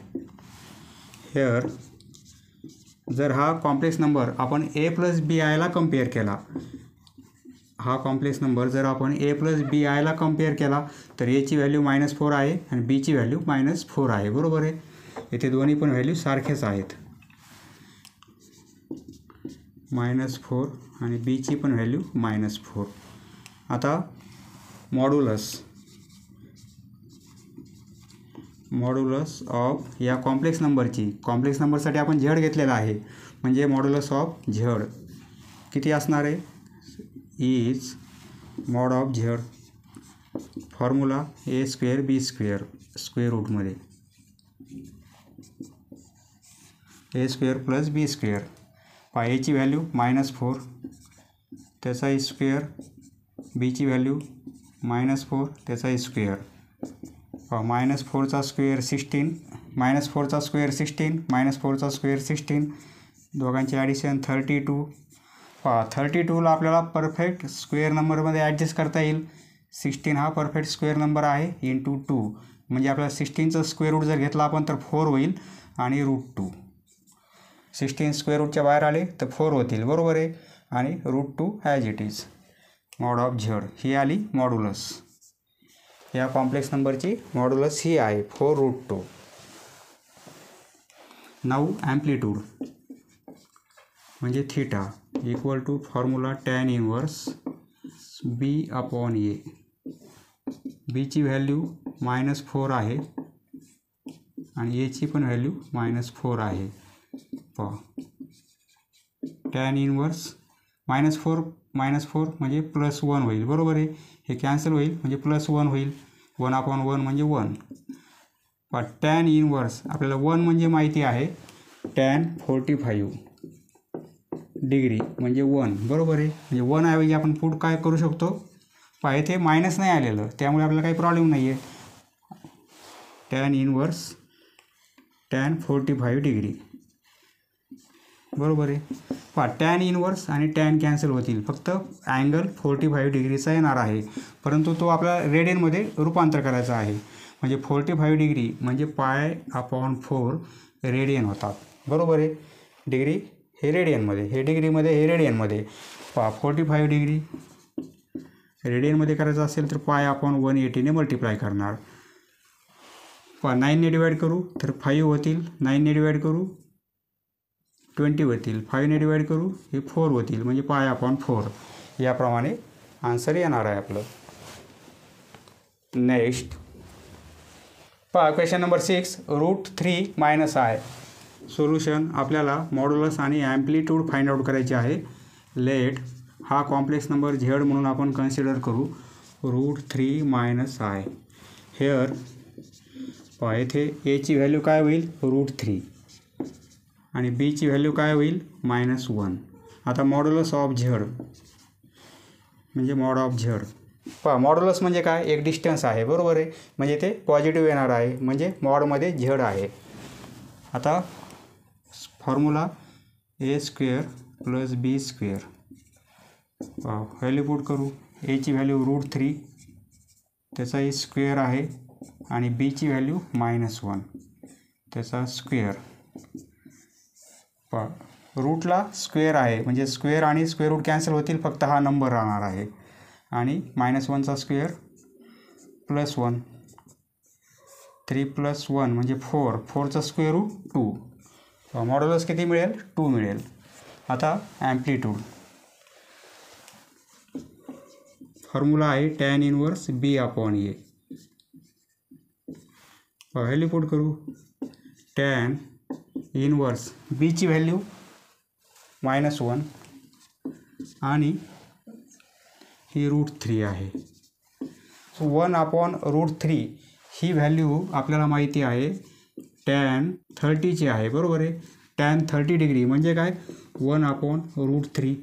हेअर जर हा कॉम्प्लेक्स नंबर आपण a + bi ला कम्पेअर केला. हा कॉम्प्लेक्स नंबर जर आपण a + bi ला कम्पेअर केला तर a ची व्हॅल्यू -4 आहे आणि b ची व्हॅल्यू -4 आहे. बरोबर आहे. येथे दोन्ही पण व्हॅल्यू सारखेच आहेत. -4 आणि b ची पण व्हॅल्यू -4. आता मॉड्युलस ऑफ या कॉम्प्लेक्स नंबरसाठी आपण झेड घेतलेला आहे म्हणजे मॉड्युलस ऑफ झेड किती असणार आहे is mod of Z. Formula a² b² square रूटमध्ये a² + b². a ची व्हॅल्यू -4 त्याचा स्क्वेअर. b ची व्हॅल्यू -4 त्याचा स्क्वेअर. -4चा स्क्वेअर 16. -4चा स्क्वेअर 16. -4चा स्क्वेअर 16. दोघांची ॲडिशन 32. 32ला आपल्याला परफेक्ट स्क्वेअर नंबरमध्ये ॲडजस्ट करता येईल. 16 हा परफेक्ट स्क्वेअर नंबर आहे × 2 म्हणजे आपल्याला 16चं स्क्वेअर रूट जर घेतला आपण तर 4 होईल आणि √2. 16 स्क्वेअर रूटच्या बाहेर आले तर 4 होतील. बरोबर आहे. आणि √2 as it is. Mod of Z ही आली मॉड्युलस. या कॉम्प्लेक्स नंबरची मॉड्युलस ही आहे 4√2. नाऊ ॲम्प्लिट्यूड म्हणजे theta equal to formula tan inverse b/a. b ची व्हॅल्यू -4 आहे आणि a ची पण व्हॅल्यू -4 आहे. टॅन इनवर्स -4 म्हणजे +1 होईल. बरोबर आहे. हे कॅन्सल होईल म्हणजे +1 होईल. 1/1 म्हणजे 1. पण टॅन इनवर्स आपल्याला 1 म्हणजे माहिती आहे टॅन 45 डिग्री म्हणजे 1. बरोबर आहे. म्हणजे 1 ऐवजी आपण पुढे काय करू शकतो इथे मायनस नाही आलेलं त्यामुळे आपल्याला काही प्रॉब्लेम नाही आहे. टॅन इनवर्स टॅन 45 डिग्री, बरोबर आहे. पहा टॅन इनवर्स आणि टॅन कॅन्सल होतील, फक्त अँगल 45 डिग्रीचा येणार आहे, परंतु तो आपल्याला रेडियनमध्ये रूपांतर करायचा आहे. म्हणजे 45 डिग्री म्हणजे π/4 रेडियन होतात, बरोबर आहे. डिग्री हे रेडियनमध्ये, हे डिग्रीमध्ये, हे रेडियनमध्ये. पहा 45 डिग्री रेडियनमध्ये करायचं असेल तर π/180ने मल्टिप्लाय करणार. पहा 9ने डिवाईड करू तर 5 होतील, 9ने डिवाईड करू 20 होतील, 5ने डिवाईड करू हे 4 होतील, म्हणजे π/4 याप्रमाणे आन्सर येणार आहे आपलं. नेक्स्ट पहा क्वेश्चन नंबर 6 √3 - I. सोल्युशन आपल्याला मॉड्युलस आणि ॲम्प्लिट्यूड फाइंड आउट करायचे आहे. लेट हा कॉम्प्लेक्स नंबर झेड म्हणून आपण कन्सिडर करू. √3 - I. हेअर पहा येथे एची व्हॅल्यू काय होईल √3 आणि बीची व्हॅल्यू काय होईल -1. आता मॉड्युलस ऑफ झेड म्हणजे मॉड ऑफ झेड. पहा मॉड्युलस म्हणजे काय, एक डिस्टन्स आहे, बरोबर आहे. म्हणजे ते पॉझिटिव्ह येणार आहे, म्हणजे मॉडमध्ये झेड आहे. आता formula a² + b². Value put करू. एची व्हॅल्यू √3 त्याचा स्क्वेअर आहे आणि बीची व्हॅल्यू -1 त्याचा स्क्वेअर. पहा रूटला स्क्वेअर आहे, म्हणजे स्क्वेअर आणि स्क्वेअर रूट कॅन्सल होतील, फक्त हा नंबर राहणार आहे. आणि -1चा स्क्वेअर +1, 3 + 1 म्हणजे 4, 4चा स्क्वेअर रूट 2. मॉड्युलस किती मिळेल 2 मिळेल. आता ॲम्प्लिट्यूड फॉर्म्युला आहे tan inverse b/a. Value put करू. टॅन इनवर्स बीची व्हॅल्यू -1 आणि ही √3 आहे. 1/√3 ही व्हॅल्यू आपल्याला माहिती आहे टॅन 30ची आहे, बरोबर आहे. टॅन 30 डिग्री म्हणजे काय 1/√3.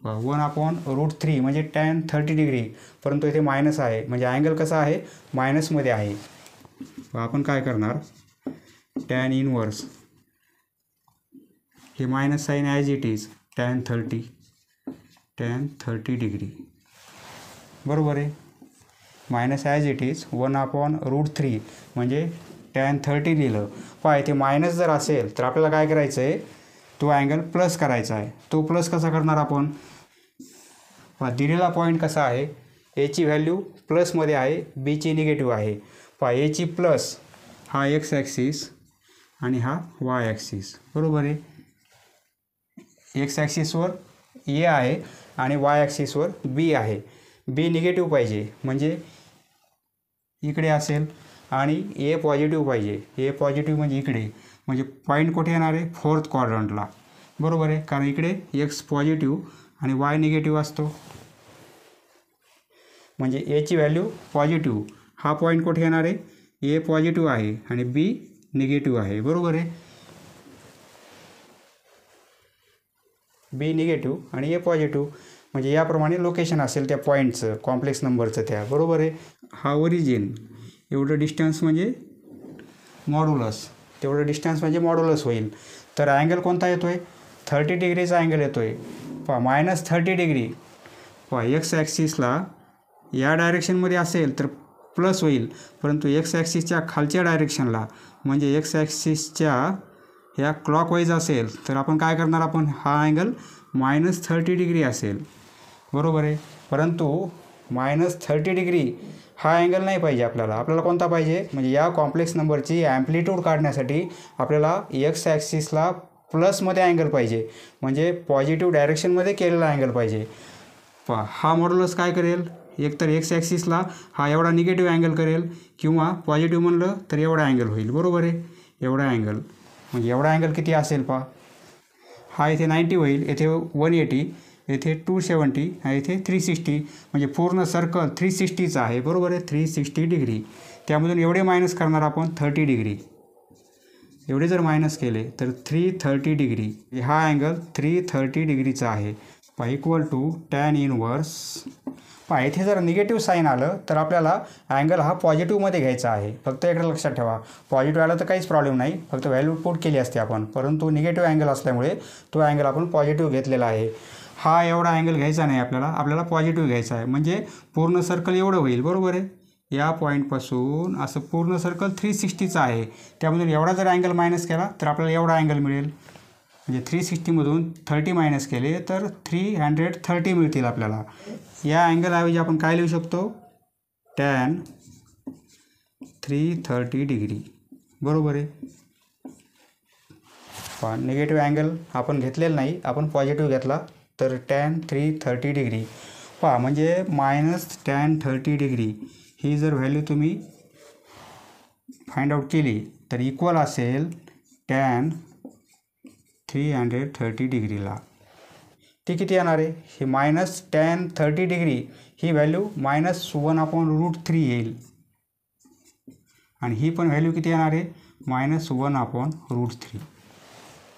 1/√3 म्हणजे टॅन 30 डिग्री, परंतु इथे मायनस आहे, म्हणजे अँगल कसा आहे मायनसमध्ये आहे. आपण काय करणार टॅन इनवर्स हे minus sign as it is tan 30 degree, बरोबर आहे. मायनस ॲज इट इज 1/√3 म्हणजे टॅन 30 लिहिलं. पहा इथे मायनस जर असेल तर आपल्याला काय करायचं आहे, तो अँगल प्लस करायचा आहे. तो प्लस कसा करणार आपण. पहा दिलेला पॉईंट कसा आहे, एची व्हॅल्यू प्लसमध्ये आहे, बीची निगेटिव्ह आहे. पहा एची प्लस हा एक्स ॲक्सिस आणि हा वाय ॲक्सिस, बरोबर आहे. एक्स ॲक्सिसवर ए आहे आणि वाय ॲक्सिसवर बी आहे. बी निगेटिव्ह पाहिजे म्हणजे इकडे असेल आणि ए पॉझिटिव्ह पाहिजे. ए पॉझिटिव्ह म्हणजे इकडे, म्हणजे पॉईंट कुठे येणार आहे 4th क्वाड्रंटला, बरोबर आहे. कारण इकडे एक्स पॉझिटिव्ह आणि वाय निगेटिव्ह असतो, म्हणजे एची व्हॅल्यू पॉझिटिव्ह. हा पॉईंट कुठे येणार आहे, ए पॉझिटिव्ह आहे आणि बी निगेटिव्ह आहे, बरोबर आहे. बी निगेटिव्ह आणि ए पॉझिटिव्ह म्हणजे याप्रमाणे लोकेशन असेल त्या पॉईंटचं, कॉम्प्लेक्स नंबरचं त्या, बरोबर आहे. हा ओरिजिन एवढं डिस्टन्स म्हणजे मॉड्युलस, तेवढं डिस्टन्स म्हणजे मॉड्युलस होईल. तर अँगल कोणता येतो आहे 30 डिग्रीचा अँगल येतो आहे. पहा -30 डिग्री. पहा एक्स ॲक्सिसला या डायरेक्शनमध्ये असेल तर प्लस होईल, परंतु एक्स ॲक्सिसच्या खालच्या डायरेक्शनला म्हणजे एक्स ॲक्सिसच्या ह्या क्लॉकवाईज असेल तर आपण काय करणार, आपण हा अँगल -30 डिग्री असेल, बरोबर आहे. परंतु -30 डिग्री हा अँगल नाही पाहिजे आपल्याला. आपल्याला कोणता पाहिजे, म्हणजे या कॉम्प्लेक्स नंबरची ॲम्प्लिट्यूड काढण्यासाठी आपल्याला एक्स ॲक्सिसला प्लसमध्ये अँगल पाहिजे, म्हणजे पॉझिटिव्ह डायरेक्शनमध्ये केलेला अँगल पाहिजे. पहा हा मॉड्युलस काय करेल, एकतर एक्स ॲक्सिसला हा एवढा निगेटिव्ह अँगल करेल किंवा पॉझिटिव्ह म्हणलं तर एवढा अँगल होईल, बरोबर आहे. एवढा अँगल म्हणजे एवढा अँगल किती असेल पहा. हा इथे 90 होईल, येथे 180, येथे 270 आणि येथे 360, म्हणजे पूर्ण सर्कल 360चा आहे, बरोबर आहे. 360 डिग्री. त्यामधून एवढे मायनस करणार आपण 30 डिग्री. एवढे जर मायनस केले तर 330 डिग्री. हा अँगल 330 डिग्रीचा आहे. Equal to tan inverse. इथे जर निगेटिव्ह साईन आलं तर आपल्याला अँगल हा पॉझिटिव्हमध्ये घ्यायचा आहे. फक्त एकदा लक्षात ठेवा, पॉझिटिव्ह आलं तर काहीच प्रॉब्लेम नाही, फक्त व्हॅल्यू पुट केली असते आपण, परंतु निगेटिव्ह अँगल असल्यामुळे तो अँगल आपण पॉझिटिव्ह घेतलेला आहे. हा एवढा अँगल घ्यायचा नाही आपल्याला पॉझिटिव्ह घ्यायचा आहे. म्हणजे पूर्ण सर्कल एवढं होईल, बरोबर आहे. या पॉईंटपासून असं पूर्ण सर्कल 360चं आहे. त्यामधून एवढा जर अँगल मायनस केला तर आपल्याला एवढा अँगल मिळेल. म्हणजे 360मधून 30 मायनस केले तर 330 मिळतील आपल्याला. या अँगलऐवजी आपण काय लिहू शकतो, टॅन 330 डिग्री, बरोबर आहे. निगेटिव्ह अँगल आपण घेतलेला नाही, आपण पॉझिटिव्ह घेतला तर टॅन 330 डिग्री. म्हणजे मायनस टॅन 30 डिग्री ही जर व्हॅल्यू तुम्ही फाइंड आउट केली तर इक्वल असेल टॅन 330 डिग्रीला. ती किती येणार आहे, ही मायनस टॅन 30 डिग्री ही व्हॅल्यू -1/√3 येईल. आणि ही पण व्हॅल्यू किती येणार आहे, -1/√3,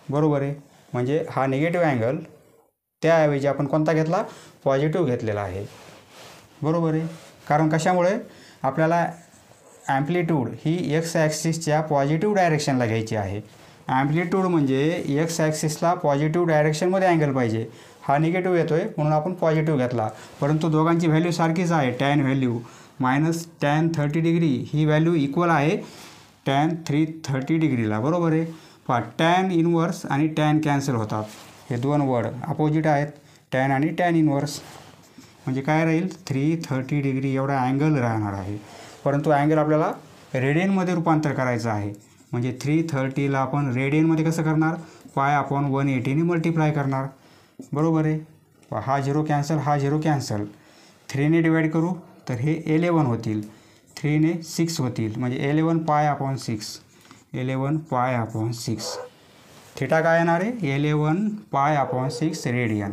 बरोबर आहे. म्हणजे हा निगेटिव्ह अँगल त्याऐवजी आपण कोणता घेतला, पॉझिटिव्ह घेतलेला आहे, बरोबर आहे. कारण कशामुळे आपल्याला ॲम्प्लिट्यूड ही एक्स ॲक्सिसच्या पॉझिटिव्ह डायरेक्शनला घ्यायची आहे. ॲम्प्लिट्यूड म्हणजे एक्स ॲक्सिसला पॉझिटिव्ह डायरेक्शनमध्ये अँगल पाहिजे. हा निगेटिव्ह येतो आहे म्हणून आपण पॉझिटिव्ह घेतला, परंतु दोघांची व्हॅल्यू सारखीच आहे. Tan value minus tan 30 degree ही व्हॅल्यू इक्वल आहे टॅन 330 डिग्रीला, बरोबर आहे. टॅन इनवर्स आणि टॅन कॅन्सल होतात, हे दोन वर्ड अपोजिट आहेत, टॅन आणि टॅन इनवर्स. म्हणजे काय राहील, 330 डिग्री एवढा अँगल राहणार आहे. परंतु अँगल आपल्याला रेडियनमध्ये रूपांतर करायचं आहे. म्हणजे 330ला आपण रेडियनमध्ये कसं करणार, π/180ने मल्टिप्लाय करणार, बरोबर आहे. हा 0 कॅन्सल, हा 0 कॅन्सल. 3ने डिवाईड करू तर हे 11 होतील, 3ने 6 होतील, म्हणजे 11 π/6, 11 π/6. थिटा काय येणार आहे, 11 π/6 रेडियन.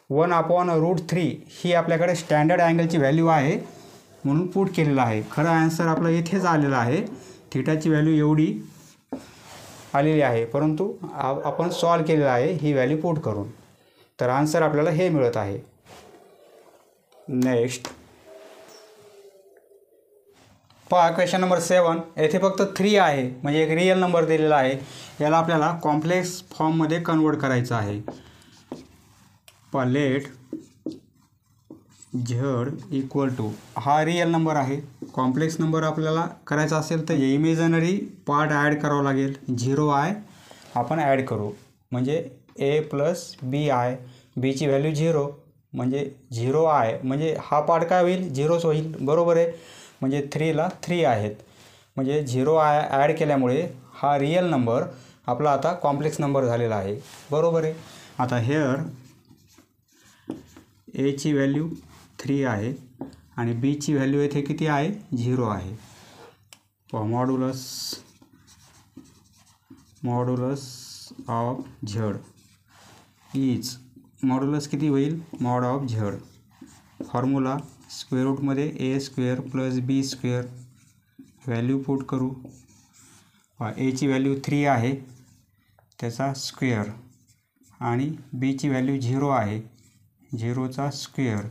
1/√3 ही आपल्याकडे स्टँडर्ड अँगलची व्हॅल्यू आहे म्हणून पुट केलेलं आहे. खरं आन्सर आपलं इथेच आलेलं आहे, थिटाची व्हॅल्यू एवढी आलेली आहे, परंतु आपण सॉल्व केलेलं आहे ही व्हॅल्यू पुट करून. तर आन्सर आपल्याला हे मिळत आहे. Next question number 7. येथे फक्त 3 आहे, म्हणजे एक रिअल नंबर दिलेला आहे. याला आपल्याला कॉम्प्लेक्स फॉर्ममध्ये कन्वर्ट करायचं आहे. लेट Z इक्वल टू, हा रिअल नंबर आहे. कॉम्प्लेक्स नंबर आपल्याला करायचा असेल तर इमेजनरी पार्ट ॲड करावं लागेल. 0i आपण ॲड करू, म्हणजे a + bi, बीची व्हॅल्यू 0, म्हणजे 0i, म्हणजे हा पार्ट काय होईल, 0च होईल, बरोबर आहे. म्हणजे 3ला 3 आहेत, म्हणजे 0i ॲड केल्यामुळे हा रिअल नंबर आपला आता कॉम्प्लेक्स नंबर झालेला आहे, बरोबर आहे. आता हेअर एची व्हॅल्यू 3 आहे आणि बीची व्हॅल्यू येथे किती आहे, 0 आहे. Modulus of Z is, modulus किती होईल, mod of Z. Formula square रूटमध्ये a² + b², व्हॅल्यू पुट करू. एची व्हॅल्यू 3 आहे त्याचा स्क्वेअर आणि बीची व्हॅल्यू 0 आहे, 0चा स्क्वेअर.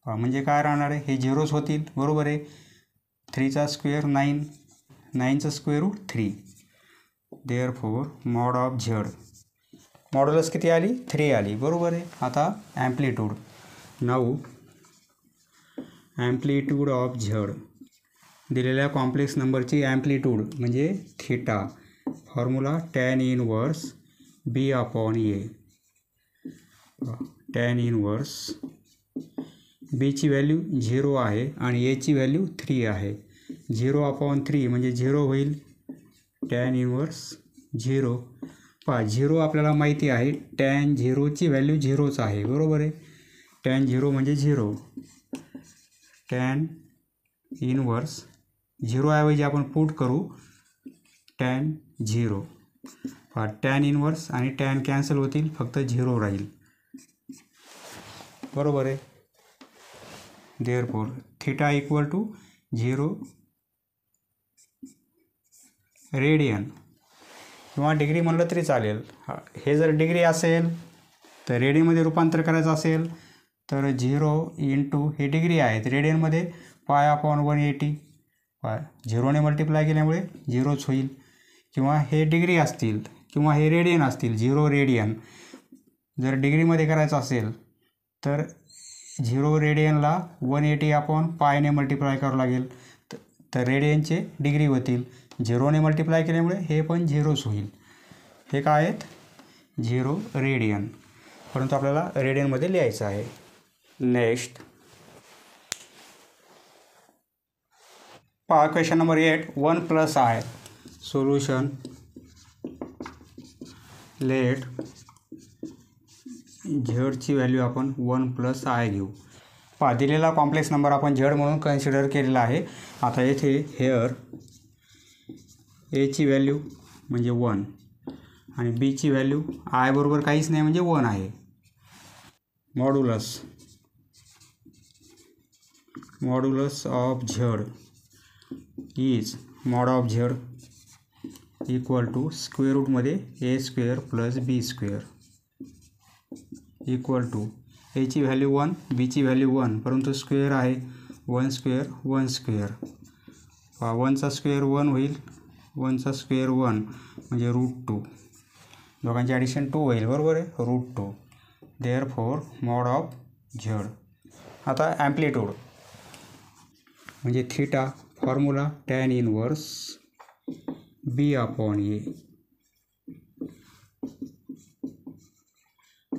म्हणजे काय राहणार आहे, हे 0च होतील, बरोबर आहे. 3चा स्क्वेअर 9, 9चं square root 3. Therefore mod of Z, modulus किती आली, 3 आली, बरोबर आहे. आता amplitude, now amplitude of Z, दिलेल्या कॉम्प्लेक्स नंबरची ॲम्प्लिट्यूड म्हणजे theta. Formula tan inverse b/a, tan inverse. बीची व्हॅल्यू 0 आहे आणि एची व्हॅल्यू 3 आहे. 0/3 म्हणजे 0 होईल, टॅन इनवर्स 0. 0 आपल्याला माहिती आहे, टॅन 0ची व्हॅल्यू 0च आहे, बरोबर आहे. टॅन 0 म्हणजे 0, टॅन इनवर्स 0 ऐवजी आपण पुट करू टॅन 0. टॅन इनवर्स आणि टॅन कॅन्सल होतील, फक्त 0 राहील, बरोबर आहे. Therefore theta equal to 0 radian, किंवा डिग्री म्हणलं तरी चालेल. हे जर डिग्री असेल तर रेडियनमध्ये रूपांतर करायचं असेल तर 0 इंटू हे डिग्री आहेत रेडियनमध्ये π/180 0ने मल्टिप्लाय केल्यामुळे 0च होईल. किंवा हे डिग्री असतील किंवा हे रेडियन असतील 0 रेडियन. जर डिग्रीमध्ये करायचं असेल तर 0 रेडियनला 180/πने मल्टिप्लाय करावं लागेल. तर रेडियनचे डिग्री होतील. 0ने मल्टिप्लाय केल्यामुळे हे पण 0च होईल. हे काय आहेत 0 रेडियन. परंतु आपल्याला रेडियनमध्ये लिहायचं आहे. नेक्स्ट पहा question number 8 1 + I. Solution let झेडची व्हॅल्यू आपण 1 + I घेऊ. पहा दिलेला कॉम्प्लेक्स नंबर आपण झेड म्हणून कन्सिडर केलेला आहे. आता येथे हेअर एची व्हॅल्यू म्हणजे 1 आणि बीची व्हॅल्यू I बरोबर काहीच नाही म्हणजे 1 आहे. Modulus of Z is mod of Z equal to square रूटमध्ये a² + b² इक्वल टू एची व्हॅल्यू 1 बीची व्हॅल्यू 1 परंतु स्क्वेअर आहे 1² 1². 1चा स्क्वेअर 1 होईल 1चा स्क्वेअर 1 म्हणजे √2. दोघांची ॲडिशन 2 होईल बरोबर आहे √2. Therefore mod of Z. आता ॲम्प्लिट्यूड म्हणजे theta formula tan inverse b/a.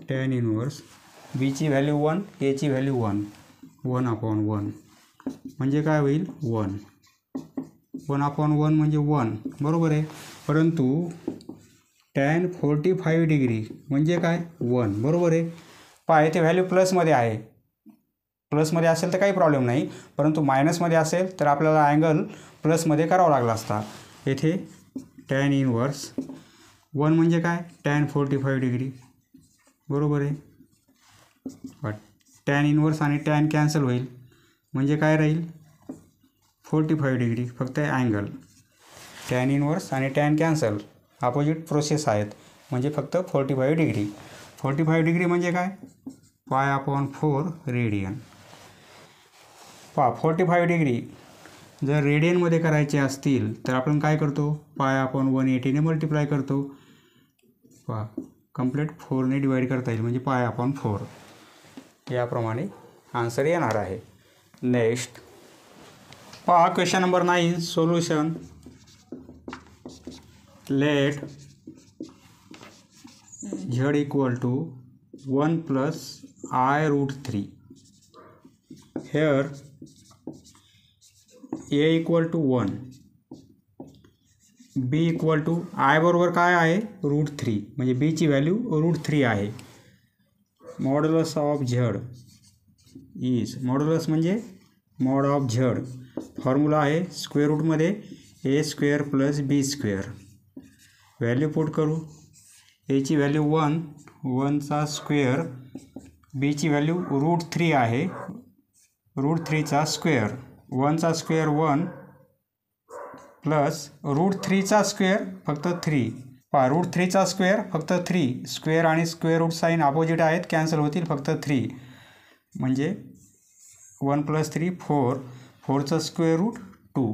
tan inverse बीची व्हॅल्यू 1 एची व्हॅल्यू 1 1/1 म्हणजे काय होईल 1. 1/1 म्हणजे 1 बरोबर आहे. परंतु tan 45 डिग्री म्हणजे काय 1 बरोबर आहे. पहा येथे व्हॅल्यू प्लसमध्ये आहे. प्लसमध्ये असेल तर काही प्रॉब्लेम नाही. परंतु मायनसमध्ये असेल तर आपल्याला अँगल प्लसमध्ये करावा लागला असता. येथे tan इनवर्स 1 म्हणजे काय tan 45 डिग्री बरोबर आहे. tan इनवर्स आणि tan कॅन्सल होईल म्हणजे काय राहील 45 डिग्री फक्त अँगल. tan इनवर्स आणि tan कॅन्सल अपोजिट प्रोसेस आहेत म्हणजे फक्त 45 डिग्री. 45 डिग्री म्हणजे काय π/4 रेडियन. पहा 45 डिग्री जर रेडियनमध्ये करायचे असतील तर आपण काय करतो π/180ने मल्टिप्लाय करतो. पहा कंप्लीट 4ने डिवाईड करता येईल म्हणजे π/4. याप्रमाणे आन्सर येणार आहे. नेक्स्ट पहा question number 9 solution let z equal to 1 + I√3. Here a equal to 1 b equal to I बरोबर काय आहे √3 म्हणजे बीची व्हॅल्यू √3 आहे. Modulus of Z is modulus म्हणजे मॉड ऑफ झेड फॉर्म्युला आहे स्क्वेअर रूटमध्ये a² + b². व्हॅल्यू पुट करू. एची व्हॅल्यू 1 1चा स्क्वेअर बीची व्हॅल्यू √3 आहे √3चा स्क्वेअर 1चा स्क्वेअर 1 प्लस √3चा स्क्वेअर फक्त 3. पहा √3चा स्क्वेअर फक्त 3 स्क्वेअर आणि स्क्वेअर रूट साईन अपोजिट आहेत कॅन्सल होतील फक्त 3 म्हणजे 1 + 3 4 4चं स्क्वेअर रूट 2.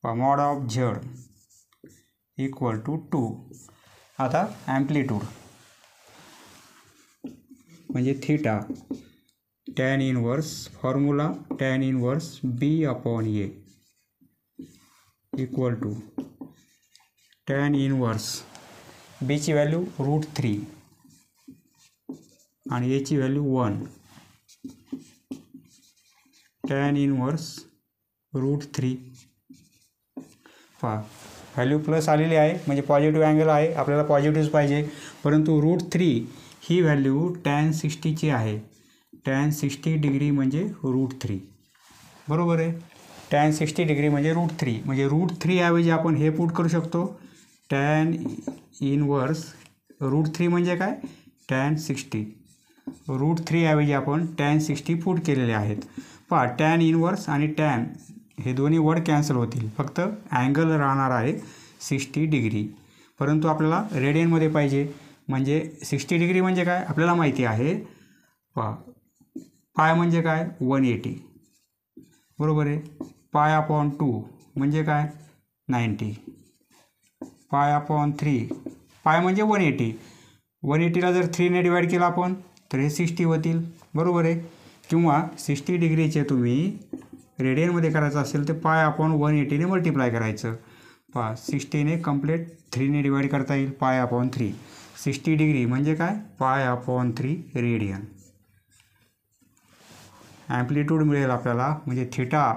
पहा mod of Z equal to 2. आता ॲम्प्लिट्यूड म्हणजे theta tan inverse formula tan inverse b/a equal to tan inverse बीची व्हॅल्यू √3 आणि एची व्हॅल्यू 1 tan इनवर्स √3. पहा व्हॅल्यू प्लस आलेली आहे म्हणजे पॉझिटिव्ह अँगल आहे आपल्याला पॉझिटिव्हच पाहिजे. परंतु √3 ही व्हॅल्यू tan 60ची आहे. tan 60 डिग्री म्हणजे √3 बरोबर आहे. tan 60 डिग्री म्हणजे √3 म्हणजे √3 ऐवजी आपण हे पुट करू शकतो tan इनवर्स √3 म्हणजे काय tan 60. √3 ऐवजी आपण tan 60 पुट केलेले आहेत. पहा tan इनवर्स आणि tan हे दोन्ही वर्ड कॅन्सल होतील फक्त अँगल राहणार आहे 60 डिग्री. परंतु आपल्याला रेडियनमध्ये पाहिजे म्हणजे 60 डिग्री म्हणजे काय आपल्याला माहिती आहे. पहा पाय म्हणजे काय 180 बरोबर आहे. पाय अपॉन 2 म्हणजे काय 90. पाय अपॉन 3 पाय म्हणजे 180. 180ला जर 3ने डिवाईड केला आपण तर हे 60 होतील बरोबर आहे. किंवा 60 डिग्रीचे तुम्ही रेडियनमध्ये करायचं असेल तर पाय अपॉन 180ने मल्टिप्लाय करायचं. पहा 60ने कंप्लीट 3ने डिवाईड करता येईल. पाय अपॉन 3 60 डिग्री म्हणजे काय पाय अपॉन 3 रेडियन. ॲम्प्लिट्यूड मिळेल आपल्याला म्हणजे थिटा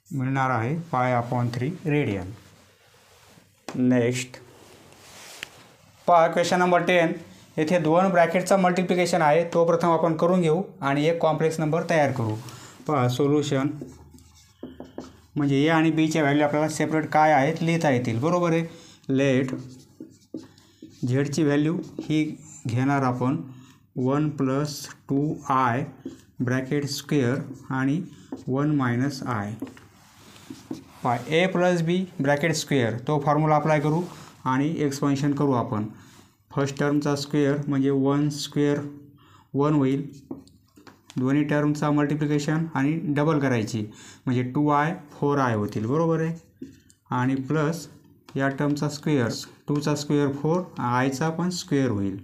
मिळणार आहे पाय अपॉन 3 रेडियन. नेक्स्ट पहा क्वेश्चन नंबर 10. येथे 2 ब्रॅकेटचा मल्टिप्लिकेशन आहे तो प्रथम आपण करून घेऊ आणि एक कॉम्प्लेक्स नंबर तयार करू. पहा सोल्युशन म्हणजे ए आणि बीच्या व्हॅल्यू आपल्याला सेपरेट काय आहेत लिहिता येतील बरोबर आहे. लेट झेडची व्हॅल्यू ही घेणार आपण 1 + 2i ब्रॅकेट स्क्वेअर आणि 1 - i. पहा ए + बी ब्रॅकेट स्क्वेअर तो फॉर्म्युला अप्लाय करू आणि एक्सपान्शन करू आपण. फर्स्ट टर्मचा स्क्वेअर म्हणजे 1 स्क्वेअर 1 होईल. दोन्ही टर्मचा मल्टिप्लिकेशन आणि डबल करायची म्हणजे 2i 4i होतील बरोबर आहे. आणि प्लस या टर्मचा स्क्वेअर 2चा स्क्वेअर 4 आयचा पण स्क्वेअर होईल.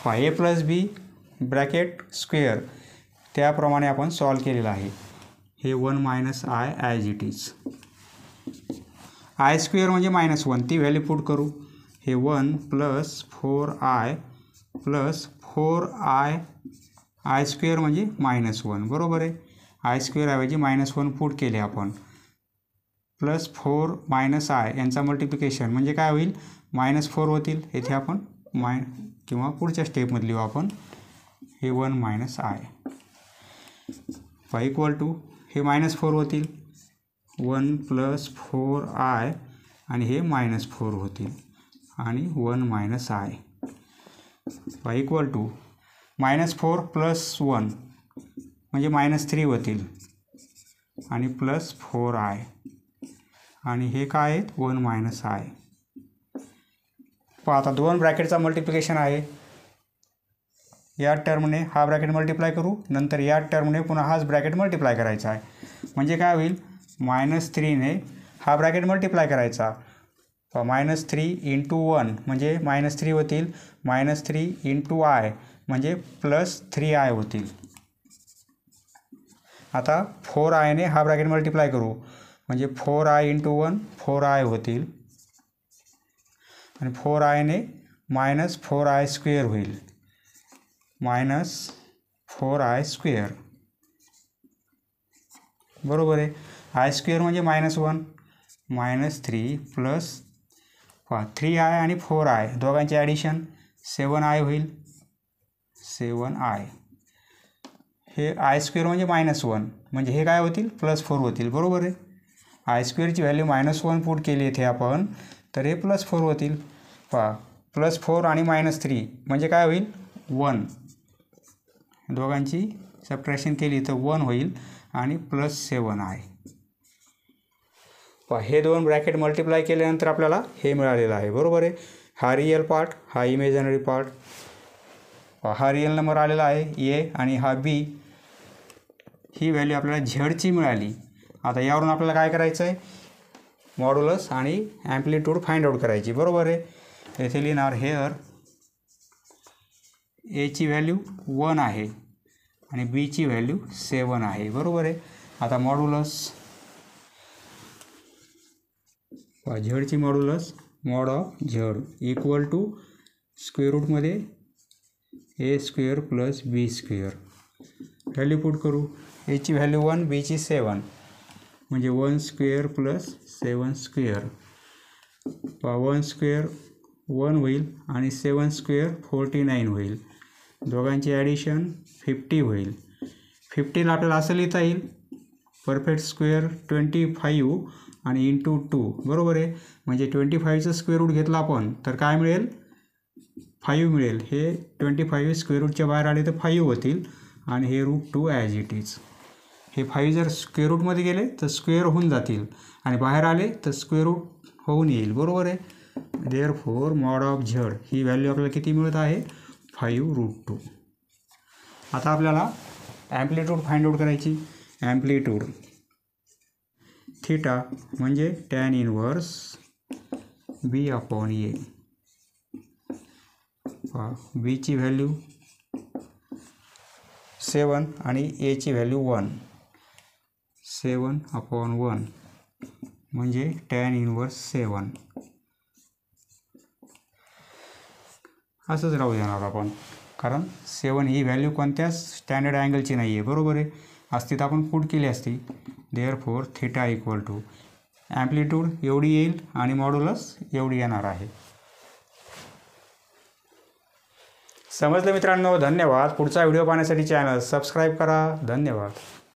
पहा ए + बी ब्रॅकेट स्क्वेअर त्याप्रमाणे आपण सॉल्व केलेलं आहे. हे 1 - i as it is. I square म्हणजे -1 ती व्हॅल्यू पुट करू. हे 1 + 4i + 4i आय स्क्वेअर म्हणजे -1 बरोबर आहे. आय स्क्वेअर ऐवजी -1 पुट केले आपण. प्लस 4 - i यांचा मल्टिप्लिकेशन म्हणजे काय होईल -4 होतील. येथे आपण किंवा पुढच्या स्टेपमध्ये लिहू आपण हे 1 - i इक्वल टू हे -4 होतील 1 + 4i आणि हे -4 होतील आणि 1 - i इक्वल टू -4 + 1 म्हणजे -3 होतील आणि प्लस 4i आणि हे काय आहेत 1 - i. पहा आता 2 ब्रॅकेटचा मल्टिप्लिकेशन आहे. या टर्मने हा ब्रॅकेट मल्टिप्लाय करू नंतर या टर्मने पुन्हा हाच ब्रॅकेट मल्टिप्लाय करायचा आहे म्हणजे काय होईल -3ने हा ब्रॅकेट मल्टिप्लाय करायचा. -3 × 1 म्हणजे -3 होतील. -3 × i म्हणजे +3i होतील. आता 4iने हा ब्रॅकेट मल्टिप्लाय करू म्हणजे 4i × 1 4i होतील आणि 4iने -4i² होईल -4i² बरोबर आहे. i² म्हणजे -1 -3 प्लस 3i आणि 4i दोघांचे ॲडिशन 7i होईल 7i. हे i² म्हणजे -1 म्हणजे हे काय होतील +4 होतील बरोबर आहे. i² व्हॅल्यू -1 पुट केली इथे आपण तर हे +4 होतील. पहा +4 आणि -3 म्हणजे काय होईल 1 दोघांची सबट्रॅक्शन केली तर 1 होईल आणि +7i. पहा हे 2 ब्रॅकेट मल्टिप्लाय केल्यानंतर आपल्याला हे मिळालेलं आहे बरोबर आहे. हा रिअल पार्ट हा इमेजनरी पार्ट. हा रिअल नंबर आलेला आहे ए आणि हा बी. ही व्हॅल्यू आपल्याला झेडची मिळाली. आता यावरून आपल्याला काय करायचं आहे मॉड्युलस आणि ॲम्प्लिट्यूड फाइंड आउट करायची बरोबर आहे. येथे लिहिणार हेअर एची व्हॅल्यू 1 आहे आणि बीची व्हॅल्यू 7 आहे बरोबर आहे. आता मॉड्युलस झेडची modulus mod of Z equal to square रूटमध्ये a² + b². व्हॅल्यू पुट करू. एची व्हॅल्यू 1 बीची 7 म्हणजे 1² + 7². 1² 1 होईल आणि 7² 49 होईल. दोघांची ॲडिशन 50 होईल. 50ला आपल्याला असं लिहिता येईल परफेक्ट स्क्वेअर 25 आणि इंटू 2 बरोबर आहे. म्हणजे 25चं स्क्वेअर रूट घेतला आपण तर काय मिळेल 5 मिळेल. हे 25 स्क्वेअर रूटच्या बाहेर आले तर 5 होतील आणि हे √2 ॲज इट इज. हे 5 जर स्क्वेअर रूटमध्ये गेले तर स्क्वेअर होऊन जातील आणि बाहेर आले तर स्क्वेअर रूट होऊन येईल बरोबर आहे. Therefore mod of Z he value आपल्याला किती मिळत आहे 5√2. आता आपल्याला ॲम्प्लिट्यूड फाइंड आउट करायची. ॲम्प्लिट्यूड थीटा म्हणजे टॅन इनवर्स b/a. बीची व्हॅल्यू 7 आणि एची व्हॅल्यू 1. 7/1 म्हणजे टॅन इनवर्स 7. असंच राहू देणार आपण, कारण 7 ही व्हॅल्यू कोणत्याच स्टँडर्ड अँगलची नाही आहे, बरोबर आहे. असती तर आपण पुट केली असती. Therefore theta equal to amplitude एवढी येईल आणि मॉड्युलस एवढी येणार आहे. समजलं मित्रांनो? धन्यवाद. पुढचा व्हिडिओ पाहण्यासाठी चॅनल सबस्क्राईब करा. धन्यवाद.